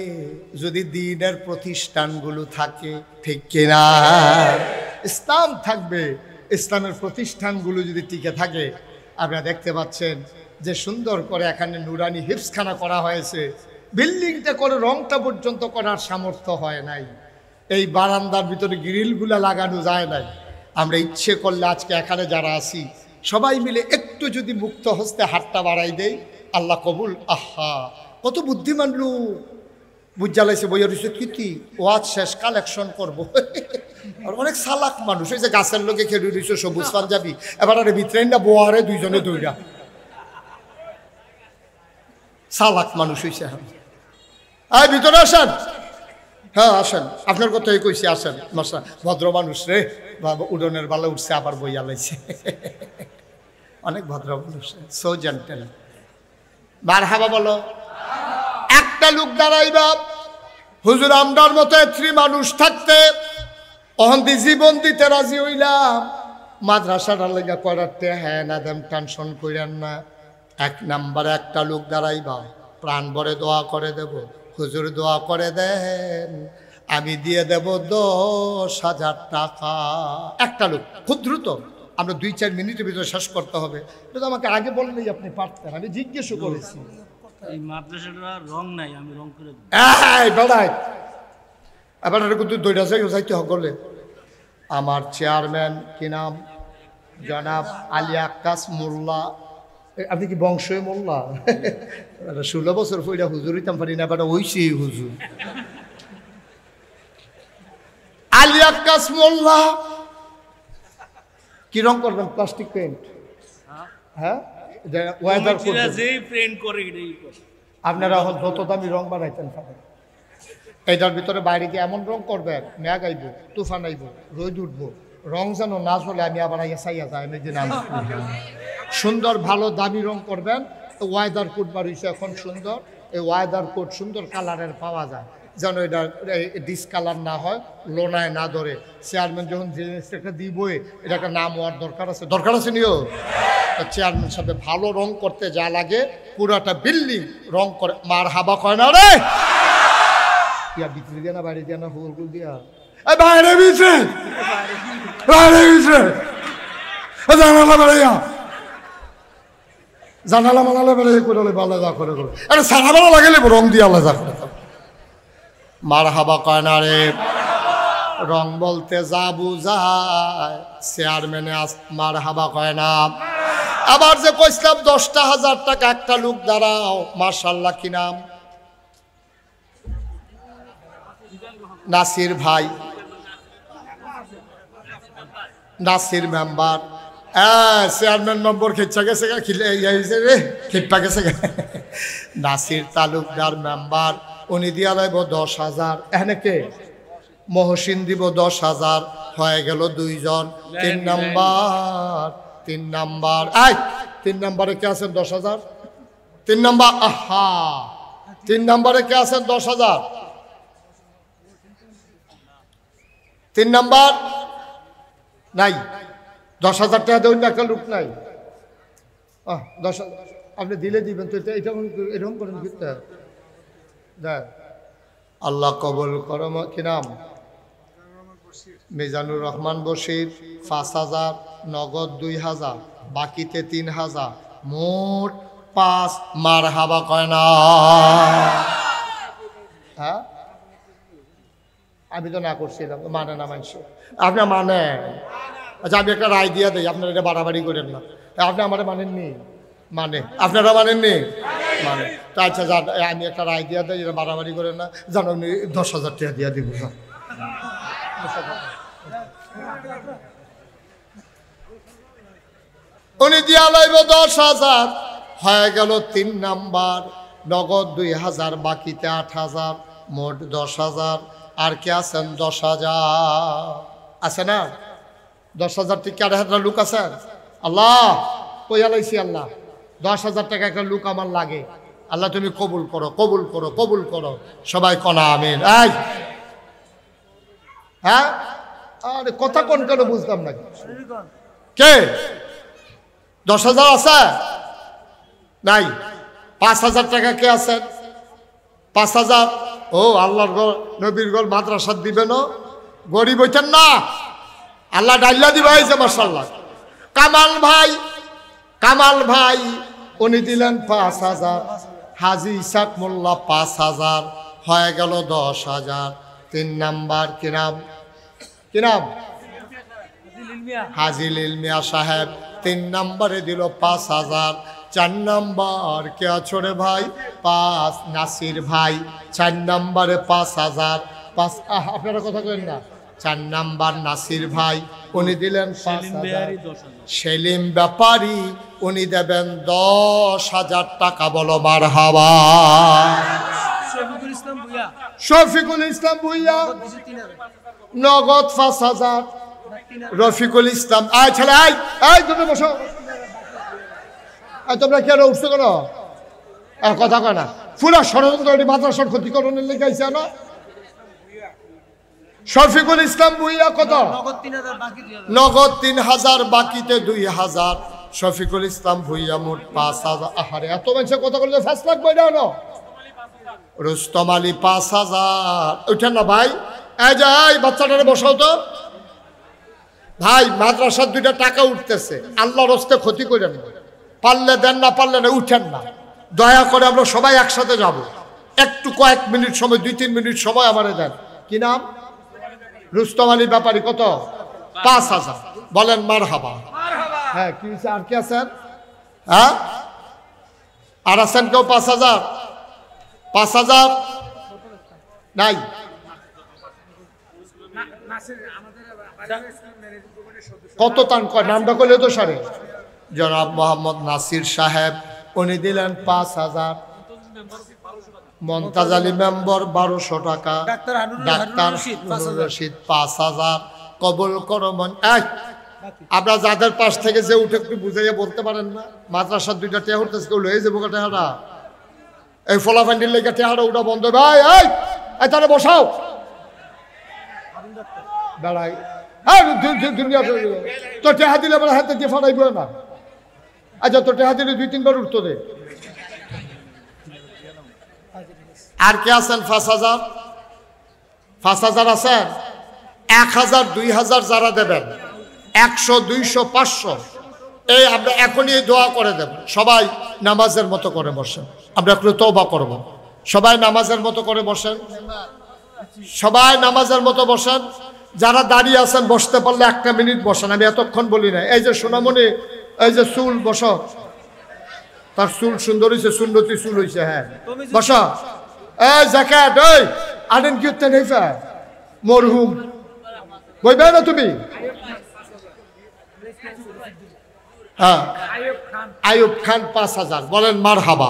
যদি দিনের প্রতিষ্ঠানগুলো থাকে, ঠিক কিনা? ইসলাম থাকবে, ইসলামের প্রতিষ্ঠানগুলো যদি টিকে থাকে। আপনারা দেখতে পাচ্ছেন যে সুন্দর করে এখানে নুরানি হিফজখানা করা হয়েছে। বিল্ডিংটা করে রংটা পর্যন্ত করার সামর্থ্য হয় নাই। এই বারান্দার ভিতরে গ্রিলগুলা লাগানো যায় নাই। আমরা ইচ্ছে করলে আজকে এখানে যারা আছি সবাই মিলে একটু যদি মুক্ত হস্তে হাতটা বাড়াই দেই, আল্লাহ কবুল। আহা, কত বুদ্ধিমান লোক, বুঝালাইছে বইয়া রয়েছে কীতি, ওয়াজ শেষ কালেকশন করবো। আর অনেক সালাক মানুষ, ওই যে গাছের লোকে খেলে রয়েছে সবুজ পাঞ্জাবি, এবার আরে ভিতরে না বোয়ারে দুইজনে দইরা সালাক মানুষ হয়েছে। আয় ভিতরে আসেন, হ্যাঁ আসেন, আপনার কথাই কইছি, আসেন। মশা ভদ্র মানুষ রে, বাবা উডনের বালা উঠছে, আবার বইয়া লাইছে। অনেক ভদ্র মানুষ, সো জেন্টেল। মারহাবা বলো। একটা লোক দাঁড়াইবা, হুজুর আমরার মতো 3 মানুষ থাকতে অহন্তি জীবন দিতে রাজি হইলাম। মাদ্রাসাটার লেগা করাতে হ্যাঁ না দেন, টেনশন করেন না। 1 নাম্বারে একটা লোক দাঁড়াইবা, প্রাণ ভরে দোয়া করে দেব, হুজুর দোয়া করে দেন, আমি দিয়ে দেব 10,000 টাকা। একটা লোক, খুব দ্রুত, আমরা 2-4 মিনিটের ভিতরে শেষ করতে হবে। কিন্তু আমাকে আগে বললেই আপনি পারতেন, আমি জিজ্ঞেসও করেছি। এই মাদ্রাসাটার রং নাই, আমি রং করে দেব। এই বেড়াই, এবার কিন্তু 2টা জায়গায় যাইতে হলে আমার চেয়ারম্যান কি নাম, জনাব আলী আক্কাস মোল্লা। আপনি কি বংশই মোল্লা? 16 বছর পইরা হুজুর হইতাম পারি না, বেটা ওইছি হুজুর। আলী আক্কাস মোল্লা কি রং করবেন? Plastic paint? হ্যাঁ, ওয়েদার করে আপনারা যত দামি রং বানাইতেন পারেন। এইটার ভিতরে বাইরে গিয়ে এমন রং করবেন, মেঘ আইব, তুফান আইব, রোদ উঠবো, রং যেন না চলে আমি আবার আইয়া চাইয়া যাই আমি যে নাম সুন্দর ভালো দামি রং করবেন। ওয়েদার কোট বাড়িছে এখন সুন্দর, এই ওয়েদার কোট সুন্দর কালারের পাওয়া যায়, যেন এটা ডিসকালার না হয়, লোনায় না ধরে। চেয়ারম্যান যখন জিনিসটা দিবই, এটা একটা নাম হওয়ার দরকার আছে, দরকার আছে নিও। চেয়ারম্যান সাথে ভালো রং করতে যা লাগে পুরাটা বিল্ডিং রং করে। মার হাবা কয় না রে, ইয়া ভিতরে দিয়া না বাইরে দিয়া না হুল দিয়া বাইরে ভিতরে বাইরে ভিতরে জানালা বেড়াইয়া জানালা মানালে বেড়ে করে আল্লাহ যা করে করে আরে সারা বেলা লাগালে রং দিয়ে আল্লাহ যা করে মার হাবা কয় না রে রং বলতে যা বুঝায় চেয়ারম্যানে মার হাবা কয় না আবার যে কইছিলাম 10,000 টাকা একটা লোক দাঁড়াও মাশাআল্লাহ কি নাম নাসির ভাই নাসির মেম্বার চেয়ারম্যান নম্বর খিচ্ছা গেছে রে খিটপা গেছে নাসির তালুকদার মেম্বার উনি দিয়া লাইব 10,000 এখানে কে মহসিন দিব 10,000 হয়ে গেল 2 জন 3 নাম্বার 3 নম্বরে কে আছেন 10,000 3 নাম্বার আহা 3 নম্বরে কে আছেন 10,000 3 নাম্বার নাই 10,000 টাকা দেবেন একটা লোক নাই 10,000 আপনি দিলে দিবেন তো এটা এরকম করেন কিন্তু দেখ আল্লাহ কবুল করো কি নাম মিজানুর রহমান বশির 5,000 নগদ 2,000 বাকিতে 3,000 মোট 5 মার হাবা কয় না হ্যাঁ আমি তো না করছিলাম মানে না মানছি আপনার মানে আচ্ছা আমি একটা রায় দিয়ে দিই আপনারা এটা বাড়াবাড়ি করেন না আপনি আমার মানেননি মানে আপনারা মানেননি মানে তা আচ্ছা আমি একটা রায় দিয়ে দিই এটা বাড়াবাড়ি করেন না জানো আমি 10,000 টাকা দিয়ে দিব উনি দিয়া লাইব 10,000 হয়ে গেল 3 নাম্বার নগদ 2,000 বাকিতে 8,000 মোট 10,000 আর কে আছেন 10,000 আছে না 10,000 থেকে 8,000 লোক আছে আল্লাহ কইয়া লাইছি আল্লাহ 10,000 টাকা একটা লোক আমার লাগে আল্লাহ তুমি কবুল করো কবুল করো কবুল করো সবাই কনা আমিন এই হ্যাঁ আরে কথা কোন কেন বুঝতাম না কে 10,000 আছে নাই 5,000 টাকা কে আছেন 5,000 ও আল্লাহর নবীর গল মাদ্রাসা দিবেন গরিব হইতেন না আল্লাহ ডাইল্লা দিবা হয়েছে মাশাআল্লাহ কামাল ভাই উনি দিলেন 5,000 হাজি ইসাক মোল্লা 5,000 হয়ে গেল 10,000 3 নাম্বার কি নাম হাজি লিল মিয়া সাহেব 3 নম্বরে দিল 5,000 4 নম্বর কে আছো রে ভাই 5 নাসির ভাই 4 নম্বরে 5,000 আপনারা কথা কইেন না 4 নাম্বার নাসির ভাই উনি দিলেন 5,000 সেলিম ব্যাপারী উনি দেবেন 10,000 টাকা বলো মারহাবা শফিকুল ইসলাম ভুইয়া নগদ 5,000 রফিকুল ইসলাম আয় ছেলে আয় তোমরা বসো তোমরা কেন উঠছো কেন কথা কয় না পুরা ষড়যন্ত্র মাদ্রাসার ক্ষতিকরণের লেগে আইছে না শফিকুল ইসলাম ভুইয়া কত নগদ 3,000 বাকিতে 2,000 শফিকুল ইসলাম ভুইয়া মোট 5,000 আহারে এত মানুষের কথা বললে ফ্যাস লাগবে না রুস্তম আলী 5,000 উঠেন না ভাই এই যাই বাচ্চাটারে বসাও তো ভাই মাদ্রাসার 2টা টাকা উঠতেছে আল্লাহর হস্তে ক্ষতি করেন পারলে দেন না পারলে না উঠেন না দয়া করে আমরা সবাই একসাথে যাব একটু কয়েক মিনিট সময় 2-3 মিনিট সময় আমারে দেন কি নাম রুস্তম আলী ব্যাপারী কত 5,000 বলেন মারহাবা হ্যাঁ কি হয়েছে আর কি আছেন হ্যাঁ আর আছেন কেউ 5,000 নাই কত টান কয় নামটা করলে তো সারে জনাব মোহাম্মদ নাসির সাহেব উনি দিলেন 5,000 মমতাজ আলী মেম্বর 1,200 টাকা ডাক্তার রশিদ 5,000 কবুল করো মন আপনারা যাদের পাশ থেকে যে উঠে একটু বুঝাইয়া বলতে পারেন না মাদ্রাসার 2টা টেহা উঠতেছে কেউ লয়ে যাবো টেহারা এই ফলাফান্ডির লেগে টেহারা ওটা বন্ধ ভাই এই তাহলে বসাও বেড়াই তো টেহা দিলে আমার হাতে দিয়ে ফাটাইব না আচ্ছা তো টেহা দিলে 2-3 বার উঠতো দে আর কে আছেন 5,000 5,000 আছেন? 1,000 2,000 যারা দেবেন, 100 200 500, এই আমরা এখনই এই দোয়া করে দেব। সবাই নামাজের মতো করে বসেন, আমরা একটু তওবা করব। সবাই নামাজের মতো করে বসেন, সবাই নামাজের মতো বসেন। যারা দাঁড়িয়ে আছেন বসতে পারলে 1 মিনিট বসেন, আমি এতক্ষণ বলি না। এই যে সোনামণি, এই যে চুল, বস, তার চুল সুন্দর হয়েছে, সুন্নতি চুল হয়েছে। হ্যাঁ বস। এই জাকাত, এই আনেন কি উঠতে নেই মরহুম বইবে না তুমি? হ্যাঁ, আইয়ুব খান 5,000, বলেন মারহাবা।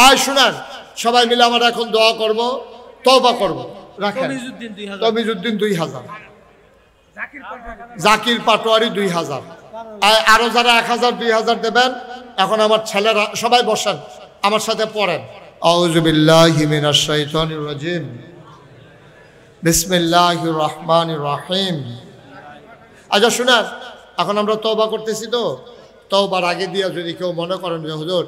আয় শুনেন, সবাই মিলে আমরা এখন দোয়া করব, তওবা করব। রাখেন। তমিজউদ্দিন 2,000, জাকির পাটোয়ারি 2,000, আরো যারা 1,000 2,000 দেবেন। এখন আমার ছেলেরা সবাই বসেন, আমার সাথে পড়েন। আউযু বিল্লাহি মিনাশ শাইতানির রাজিম, বিসমিল্লাহির রহমানির রহিম। আচ্ছা শুনেন, এখন আমরা তওবা করতেছি, তো তওবার আগে দিয়ে যদি কেউ মনে করেন যে হুজুর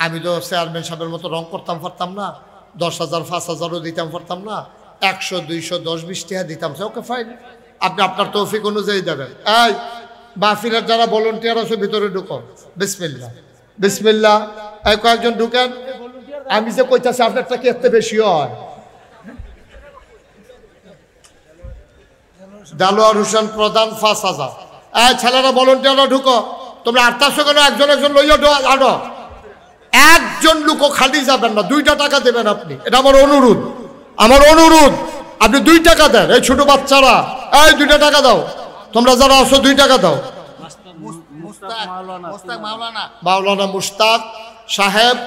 আমি তো চেয়ারম্যান সাহেবের মতো রং করতাম পারতাম না, 10,000 5,000ও দিতাম পারতাম না, 100 200 10 20 টাকা দিতাম, ওকে ফাইন, আপনি আপনার তৌফিক অনুযায়ী দেবেন। এই মাহফিলের যারা ভলান্টিয়ার আছে ভিতরে ঢুকো, বিসমিল্লাহ বিসমিল্লাহ। এই কয়েকজন ঢুকেন। আমি যে কইতাছি আপনারটা কি এত বেশি হয়? দালোয়ার হোসেন প্রধান 5,000। এই ছেলেরা ভলান্টিয়াররা ঢুকো, তোমরা 8টা কেন? একজন একজন লইয়া আনো। একজন লোকও খালি যাবেন না, 2টা টাকা দেবেন আপনি, এটা আমার অনুরোধ, আমার অনুরোধ। আপনি 2 টাকা দেন। এই ছোট বাচ্চারা, এই 2টা টাকা দাও। তোমরা যারা আছো 2 টাকা দাও। মাওলানা মুশতাক সাহেব,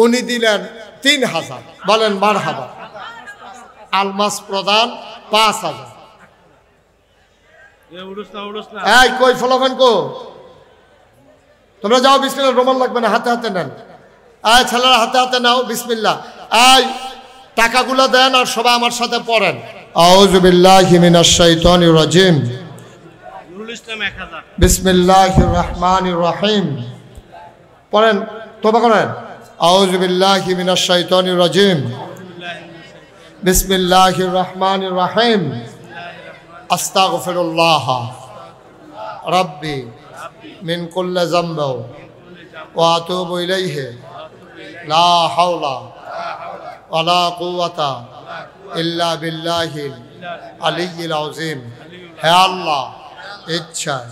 উনি দিলেন 3,000, বলেন মারহাবা। আলমাস প্রধান 5,000। এই কই ফলাফান কো? তোমরা যাও, বিসমিল্লাহ। রোমান লাগবে না, হাতে হাতে নেন। এই ছেলেরা হাতে হাতে নাও, বিসমিল্লাহ। এই টাকাগুলো দেন আর সবাই আমার সাথে পড়েন। আউযু বিল্লাহি মিনাশ শাইতানির রাজিম, বিসমিল্লাহির রহমানির রহিম। পড়েন, তওবা করেন। আউযু বিল্লাহি মিনাশ শাইতানির রাজিম, বিসমিল্লাহির রহমানির রহিম। আস্তাগফিরুল্লাহ রাব্বি মিন কুল্লি যামবি ওয়া আতুবু ইলাইহি, লা হাওলা ওয়ালা কুওয়াতা ইল্লা বিল্লাহিল আলিয়্যিল আযীম। হে আল্লাহ, ইচ্ছায়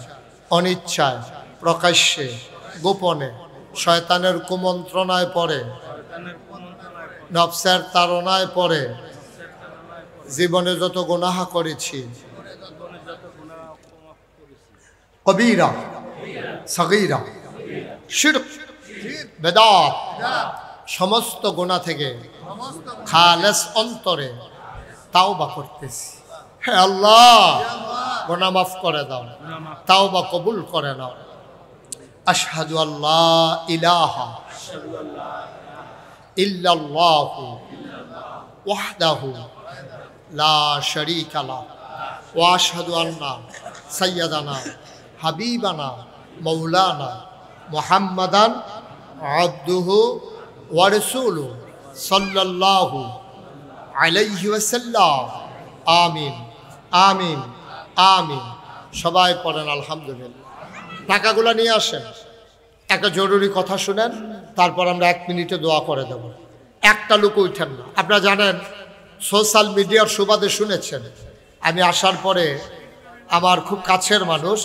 অনিচ্ছায়, প্রকাশ্যে গোপনে, শয়তানের কুমন্ত্রণায় পড়ে, নফসের তাড়নায় পড়ে জীবনে যত গুনাহ করেছি, কবীরা সগীরা শিরক বেদাত, সমস্ত গুনাহ থেকে খালেস অন্তরে তাওবা করতেছি। হে আল্লাহ, গুনাহ মাফ করে দাও, তাওবা কবুল করে নাও। আশহাদু আল্লা ইলাহা ইল্লাল্লাহু ওয়াহদাহু লা শারীকা লাহু ওয়া আশহাদু আন্না সাইয়্যিদানা হাবিবানা মাওলানা মুহাম্মাদান আবদুহু ওয়া রাসূলুহু সাল্লাল্লাহু আলাইহি ওয়াসাল্লাম। আমিন আমিন আমিন। সবাই পড়েন আলহামদুলিল্লাহ। টাকাগুলো নিয়ে আসেন। একটা জরুরি কথা শুনেন, তারপর আমরা 1 মিনিটে দোয়া করে দেব। একটা লোক উঠেন না। আপনারা জানেন, সোশ্যাল মিডিয়ার সুবাদে শুনেছেন, আমি আসার পরে আমার খুব কাছের মানুষ,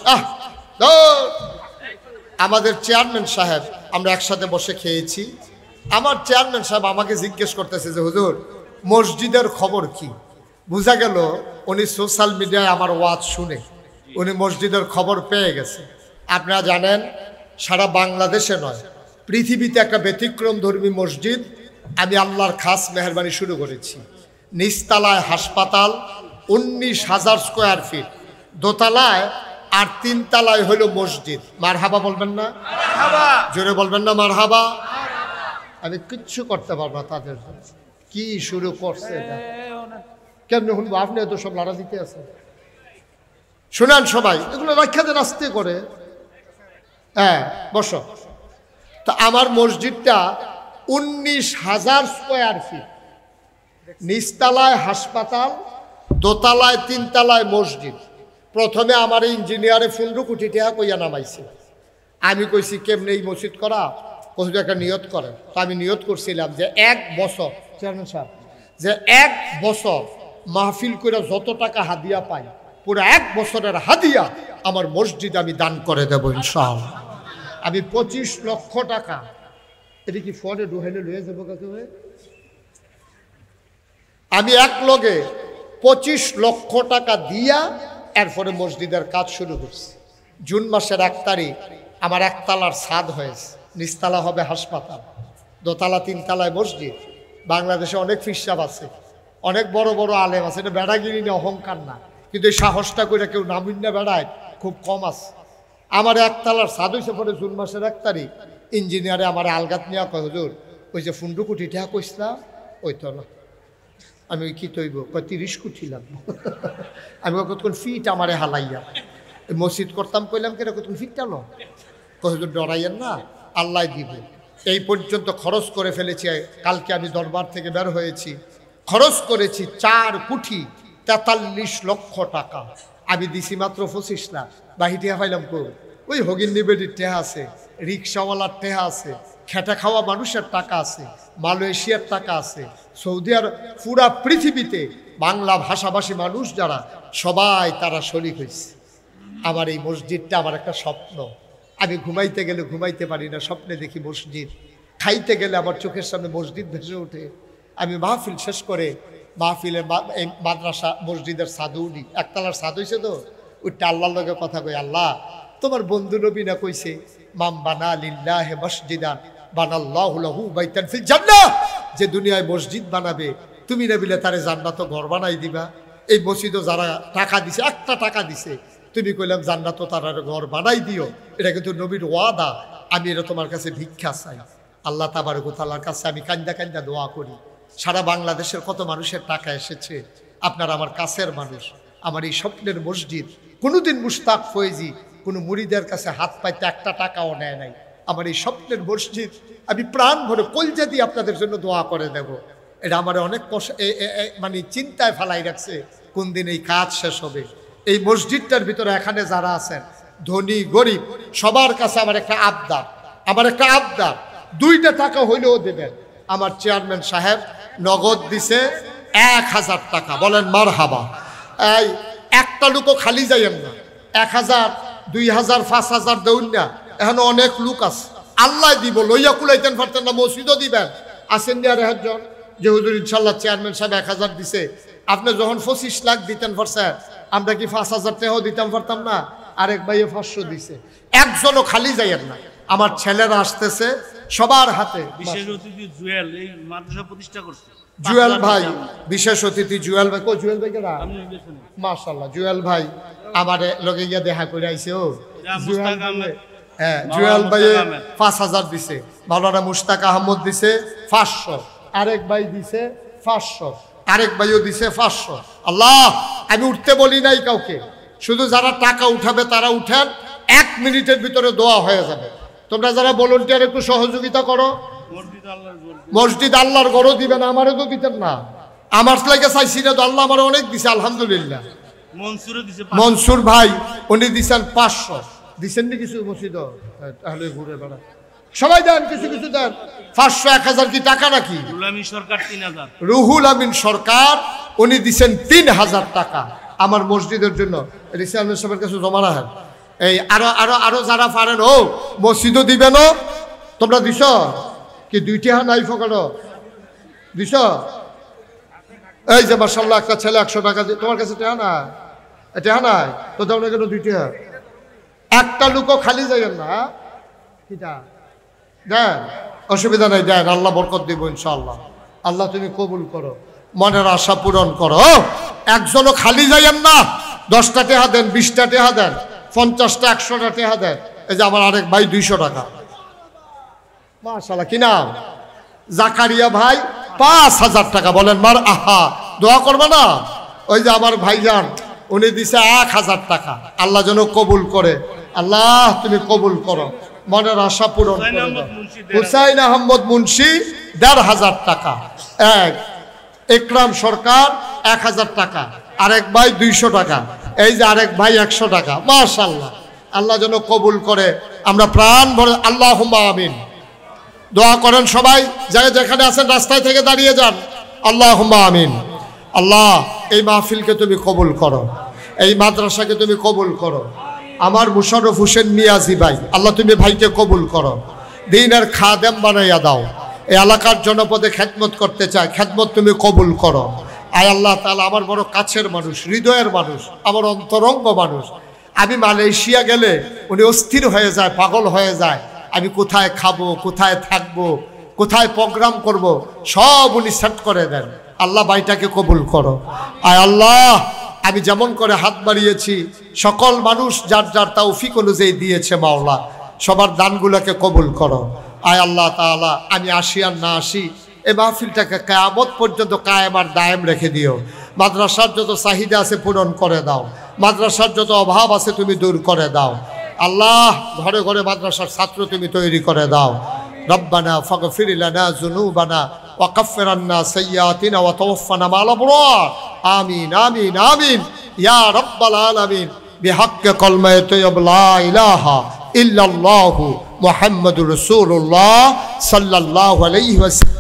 আমাদের চেয়ারম্যান সাহেব, আমরা একসাথে বসে খেয়েছি। আমার চেয়ারম্যান সাহেব আমাকে জিজ্ঞেস করতেছে যে হুজুর মসজিদের খবর কি? বোঝা গেল উনি সোশ্যাল মিডিয়ায় আমার ওয়াজ শুনে উনি মসজিদের খবর পেয়ে গেছে। আপনারা জানেন, সারা বাংলাদেশে নয়, পৃথিবীতে একটা ব্যতিক্রম ধর্মী মসজিদ আমি আল্লাহর খাস মেহরবানি শুরু করেছি। নিচতলায় হাসপাতাল, 19,000 স্কোয়ার ফিট, দোতলায়, আর 3 তলায় হলো মসজিদ। মারহাবা বলবেন না? জোরে বলবেন না মারহাবা? আমি কিচ্ছু করতে পারবো না তাদের জন্য। কি শুরু করছে, কেমনি শুনবো? আপনি তো সব লড়া দিতে আছে। শুনেন সবাই, এগুলো রক্ষা দেন আস্তে করে। হ্যাঁ বসো। তো আমার মসজিদটা 19,000 স্কোয়ার ফিট, নিচতলায় হাসপাতাল, দোতলায় 3 তলায় মসজিদ। প্রথমে আমার ইঞ্জিনিয়ারে 15 কোটি টাকা কইয়া নামাইছে। আমি কইছি কেমনে এই মসজিদ করা, কইছি একটা নিয়ত করে। তো আমি নিয়ত করছিলাম যে 1 বছর চেয়ারম্যান সাহেব, যে 1 বছর মাহফিল করে যত টাকা হাদিয়া পাই পুরো 1 বছরের হাদিয়া আমার মসজিদ আমি দান করে দেব ইনশাআল্লাহ। আমি 25 লক্ষ টাকা, এটা কি ফোনে ডুহাইলে লয়ে যাবো কাকে ভাই? আমি এক লগে 25 লক্ষ টাকা দিয়া এরপরে মসজিদের কাজ শুরু করছি। জুন মাসের 1 তারিখ আমার 1 তলার ছাদ হয়েছে, নিচতলা হবে হাসপাতাল, দোতলা 3 তলায় মসজিদ। বাংলাদেশে অনেক ফিসাব আছে, অনেক বড় বড় আলেম আছে, এটা বেড়াগিরি না, অহংকার না, কিন্তু এই সাহসটা করে কেউ নামিন না বেড়ায় খুব কম আছে। আমার 1 তলার ছাদ হয়েছে পরে জুন মাসের 1 তারিখ। ইঞ্জিনিয়ারে আমার আলগাত নিয়ে কয় হুজুর ওই যে 15 কোটি টাকা কইছিলাম ওই তো না। আমি ওই কি তৈব 30 কোটি লাগবো। আমি কতক্ষণ ফিট আমারে হালাইয়া মসজিদ করতাম, কইলাম কেন কতক্ষণ ফিট টানো, হুজুর ডরাইয়েন না, আল্লাহ দিব। এই পর্যন্ত খরচ করে ফেলেছি। কালকে আমি দরবার থেকে বের হয়েছি, খরচ করেছি 4 কোটি 43 লক্ষ টাকা। আমি দিছি মাত্র 25 লাখ। বাহি টেহা পাইলাম কো, ওই হগিন নিবেদির টেহা আছে, রিক্সাওয়ালার টেহা আছে, খেটে খাওয়া মানুষের টাকা আছে, মালয়েশিয়ার টাকা আছে, সৌদি আরব, পুরা পৃথিবীতে বাংলা ভাষাভাষী মানুষ যারা সবাই তারা শরীক হয়েছে। আমার এই মসজিদটা আমার একটা স্বপ্ন। আমি ঘুমাইতে গেলে ঘুমাইতে পারি না, স্বপ্নে দেখি মসজিদ। খাইতে গেলে আমার চোখের সামনে মসজিদ ভেসে ওঠে। আমি মাহফিল শেষ করে মাহফিলে এই মাদ্রাসা মসজিদের ছাদে উঠি, 1 তলার ছাদ হয়েছে তো, ওইটা আল্লাহর লগে কথা কই, আল্লাহ তোমার বন্ধু নবী না কইছে মাম বানা লিল্লাহি মসজিদান বানাল্লাহু লাহু বাইতান ফিল জান্নাহ, যে দুনিয়ায় মসজিদ বানাবে তুমি না বিলে তারে জান্নাত ঘর বানাই দিবা। এই মসজিদও যারা টাকা দিছে, 1টা টাকা দিছে, তুমি কইলাম জান্নাত তার ঘর বানাই দিও, এটা কিন্তু নবীর ওয়াদা। আমি এটা তোমার কাছে ভিক্ষা চাই। আল্লাহ তাবারক ওয়া তাআলার কাছে আমি কান্দা কান্দা দোয়া করি। সারা বাংলাদেশের কত মানুষের টাকা এসেছে, আপনারা আমার কাছের মানুষ। আমার এই স্বপ্নের মসজিদ কোনোদিন মুশতাক ফয়েজি কোনো মুরিদের কাছে হাত পাইতে 1টা টাকাও নেয় নাই। আমার এই স্বপ্নের মসজিদ আমি প্রাণ ভরে কলজা দিয়ে আপনাদের জন্য দোয়া করে দেব। এটা আমার অনেক মানে চিন্তায় ফেলাই রাখছে কোন দিন এই কাজ শেষ হবে। এই মসজিদটার ভিতরে এখানে যারা আছেন ধনী গরিব সবার কাছে আমার একটা আবদার, 2টা টাকা হইলেও দেবেন। আমার চেয়ারম্যান সাহেব নগদ দিছে 1000 টাকা, বলেন মারহাবা। এই একটা লোকও খালি যাইয়েন না, 1000 2000 5000 দেউন না, এখন অনেক লোক আছে, আল্লাহ দিব, লইয়া কুলাইতেন পারতেন না, মসজিদও দিবেন। আসেন নিয়ে একজন যে হুজুর ইনশাল্লাহ চেয়ারম্যান সাহেব 1000 দিছে, আপনি যখন 25 লাখ দিতেন পারছেন, আমরা কি 5000 টাকাও দিতাম পারতাম না? আরেক ভাইয়ে 500 দিছে, একজনও খালি যাইয়েন না। আমার ছেলেরা আসতেছে সবার হাতে। বিশেষ অতিথি জুয়েল এই মাদ্রাসা প্রতিষ্ঠা করছে, জুয়েল ভাই, বিশেষ অতিথি জুয়েল ভাই। কই জুয়েল ভাই কেনা? মাশাআল্লাহ, জুয়েল ভাই আমার লগে গিয়া দেখা করে আইছে। ও জুয়েল ভাই, হ্যাঁ জুয়েল ভাই 5000 দিছে, মাওলানা মুশতাক আহমদ দিছে 500, আরেক ভাই দিছে 500, আরেক ভাইও দিছে 500। আল্লাহ, আমি উঠতে বলি নাই কাউকে, শুধু যারা টাকা উঠাবে তারা উঠেন, 1 মিনিটের ভিতরে দোয়া হয়ে যাবে। তোমরা যারা ভলান্টিয়ার একটু সহযোগিতা করো। মসজিদ আল্লাহর ঘরও দিবেন, আমারও তো দিতেন না, আমার লাগে চাইছি না তো, আল্লাহ আমার অনেক দিছে আলহামদুলিল্লাহ। মনসুর ভাই উনি দিছেন 500, দিছেন নি কিছু মসজিদ? তাহলে ঘুরে বেড়া সবাই দেন, কিছু কিছু দেন। 500 1000 কি টাকা নাকি? রুহুল আমিন সরকার উনি দিছেন 3000 টাকা আমার মসজিদের জন্য। চেয়ারম্যান সাহেবের কাছে জমা রাখেন। এই আরো যারা পারেন ও মসজিদও দিবেন। তোমরা দিছ কি? 2 টাকা নাই ফোকানো দিছ? এই যে মাশাআল্লাহ একটা ছেলে 100 টাকা, তোমার কাছে টাকা না? টাকা নাই তো দাও না কেন? 2 টাকা। একটা লোকও খালি যাইয়েন না, কিটা দেন, অসুবিধা নাই, দেন, আল্লাহ বরকত দিব ইনশাআল্লাহ। আল্লাহ তুমি কবুল করো, মনের আশা পূরণ করো। একজনও খালি যাইয়েন না, 10টা টাকা দেন, 20টা টাকা দেন, 50টা 100টা টাকা দেন। এই যে আমার আরেক ভাই 200 টাকা, মাশাআল্লাহ। কি নাম? জাকারিয়া ভাই 5000 টাকা, বলেন মার আহা, দোয়া করবে না? ওই যে আমার ভাইজান উনি দিছে 1000 টাকা, আল্লাহ যেন কবুল করে। আল্লাহ তুমি কবুল করো, মনের আশা পূরণ করো। হুসাইন আহমদ মুন্সি 1500 টাকা, একরাম সরকার 1000 টাকা, আরেক ভাই 200 টাকা, এই যে আরেক ভাই 100 টাকা। মাশাআল্লাহ, আল্লাহ যেন কবুল করে। আমরা প্রাণ ভরে আল্লাহুম্মা আমিন দোয়া করেন। সবাই যারা যেখানে আছেন রাস্তায় থেকে দাঁড়িয়ে যান, আল্লাহুম্মা আমিন। আল্লাহ এই মাহফিলকে তুমি কবুল করো, এই মাদ্রাসাকে তুমি কবুল করো। আমার মুশাররফ হোসেন নিয়াজি ভাই, আল্লাহ তুমি ভাইকে কবুল করো, দ্বীনের খাদেম বানাইয়া দাও। এই এলাকার জনপদে খেদমত করতে চায়, খেদমত তুমি কবুল করো। আয় আল্লাহ তাআলা, আমার বড় কাছের মানুষ, হৃদয়ের মানুষ, আমার অন্তরঙ্গ মানুষ। আমি মালয়েশিয়া গেলে উনি অস্থির হয়ে যায়, পাগল হয়ে যায়। আমি কোথায় খাবো, কোথায় থাকবো, কোথায় প্রোগ্রাম করব, সব উনি সেট করে দেন। আল্লাহ ভাইটাকে কবুল করো। আয় আল্লাহ, আমি যেমন করে হাত বাড়িয়েছি, সকল মানুষ যার যার তৌফিক অনুযায়ী দিয়েছে মাওলা, সবার দানগুলোকে কবুল করো। আয় আল্লাহ তাআলা, আমি আসি আর না আসি, এই মাহফিলটাকে কিয়ামত পর্যন্ত কায়েম আর দায়েম রেখে দিও। মাদ্রাসার যত চাহিদা আছে পূরণ করে দাও, মাদ্রাসার যত অভাব আছে তুমি দূর করে দাও। আল্লাহ ঘরে ঘরে মাদ্রাসার ছাত্র তুমি তৈরি করে দাও। রব্বানা ফাগফির লানা যুনুবানা ওয়া কাফফির আন্না সাইয়্যাতিনা ওয়া তাওফানা মা'আল আবরার। আমিন আমিন আমিন ইয়া রাব্বাল আলামিন। বিহাক্কি কালিমায়ে তাইয়্যিবা লা ইলাহা ইল্লাল্লাহু মুহাম্মাদুর রাসূলুল্লাহ সাল্লাল্লাহু আলাইহি ওয়াসাল্লাম।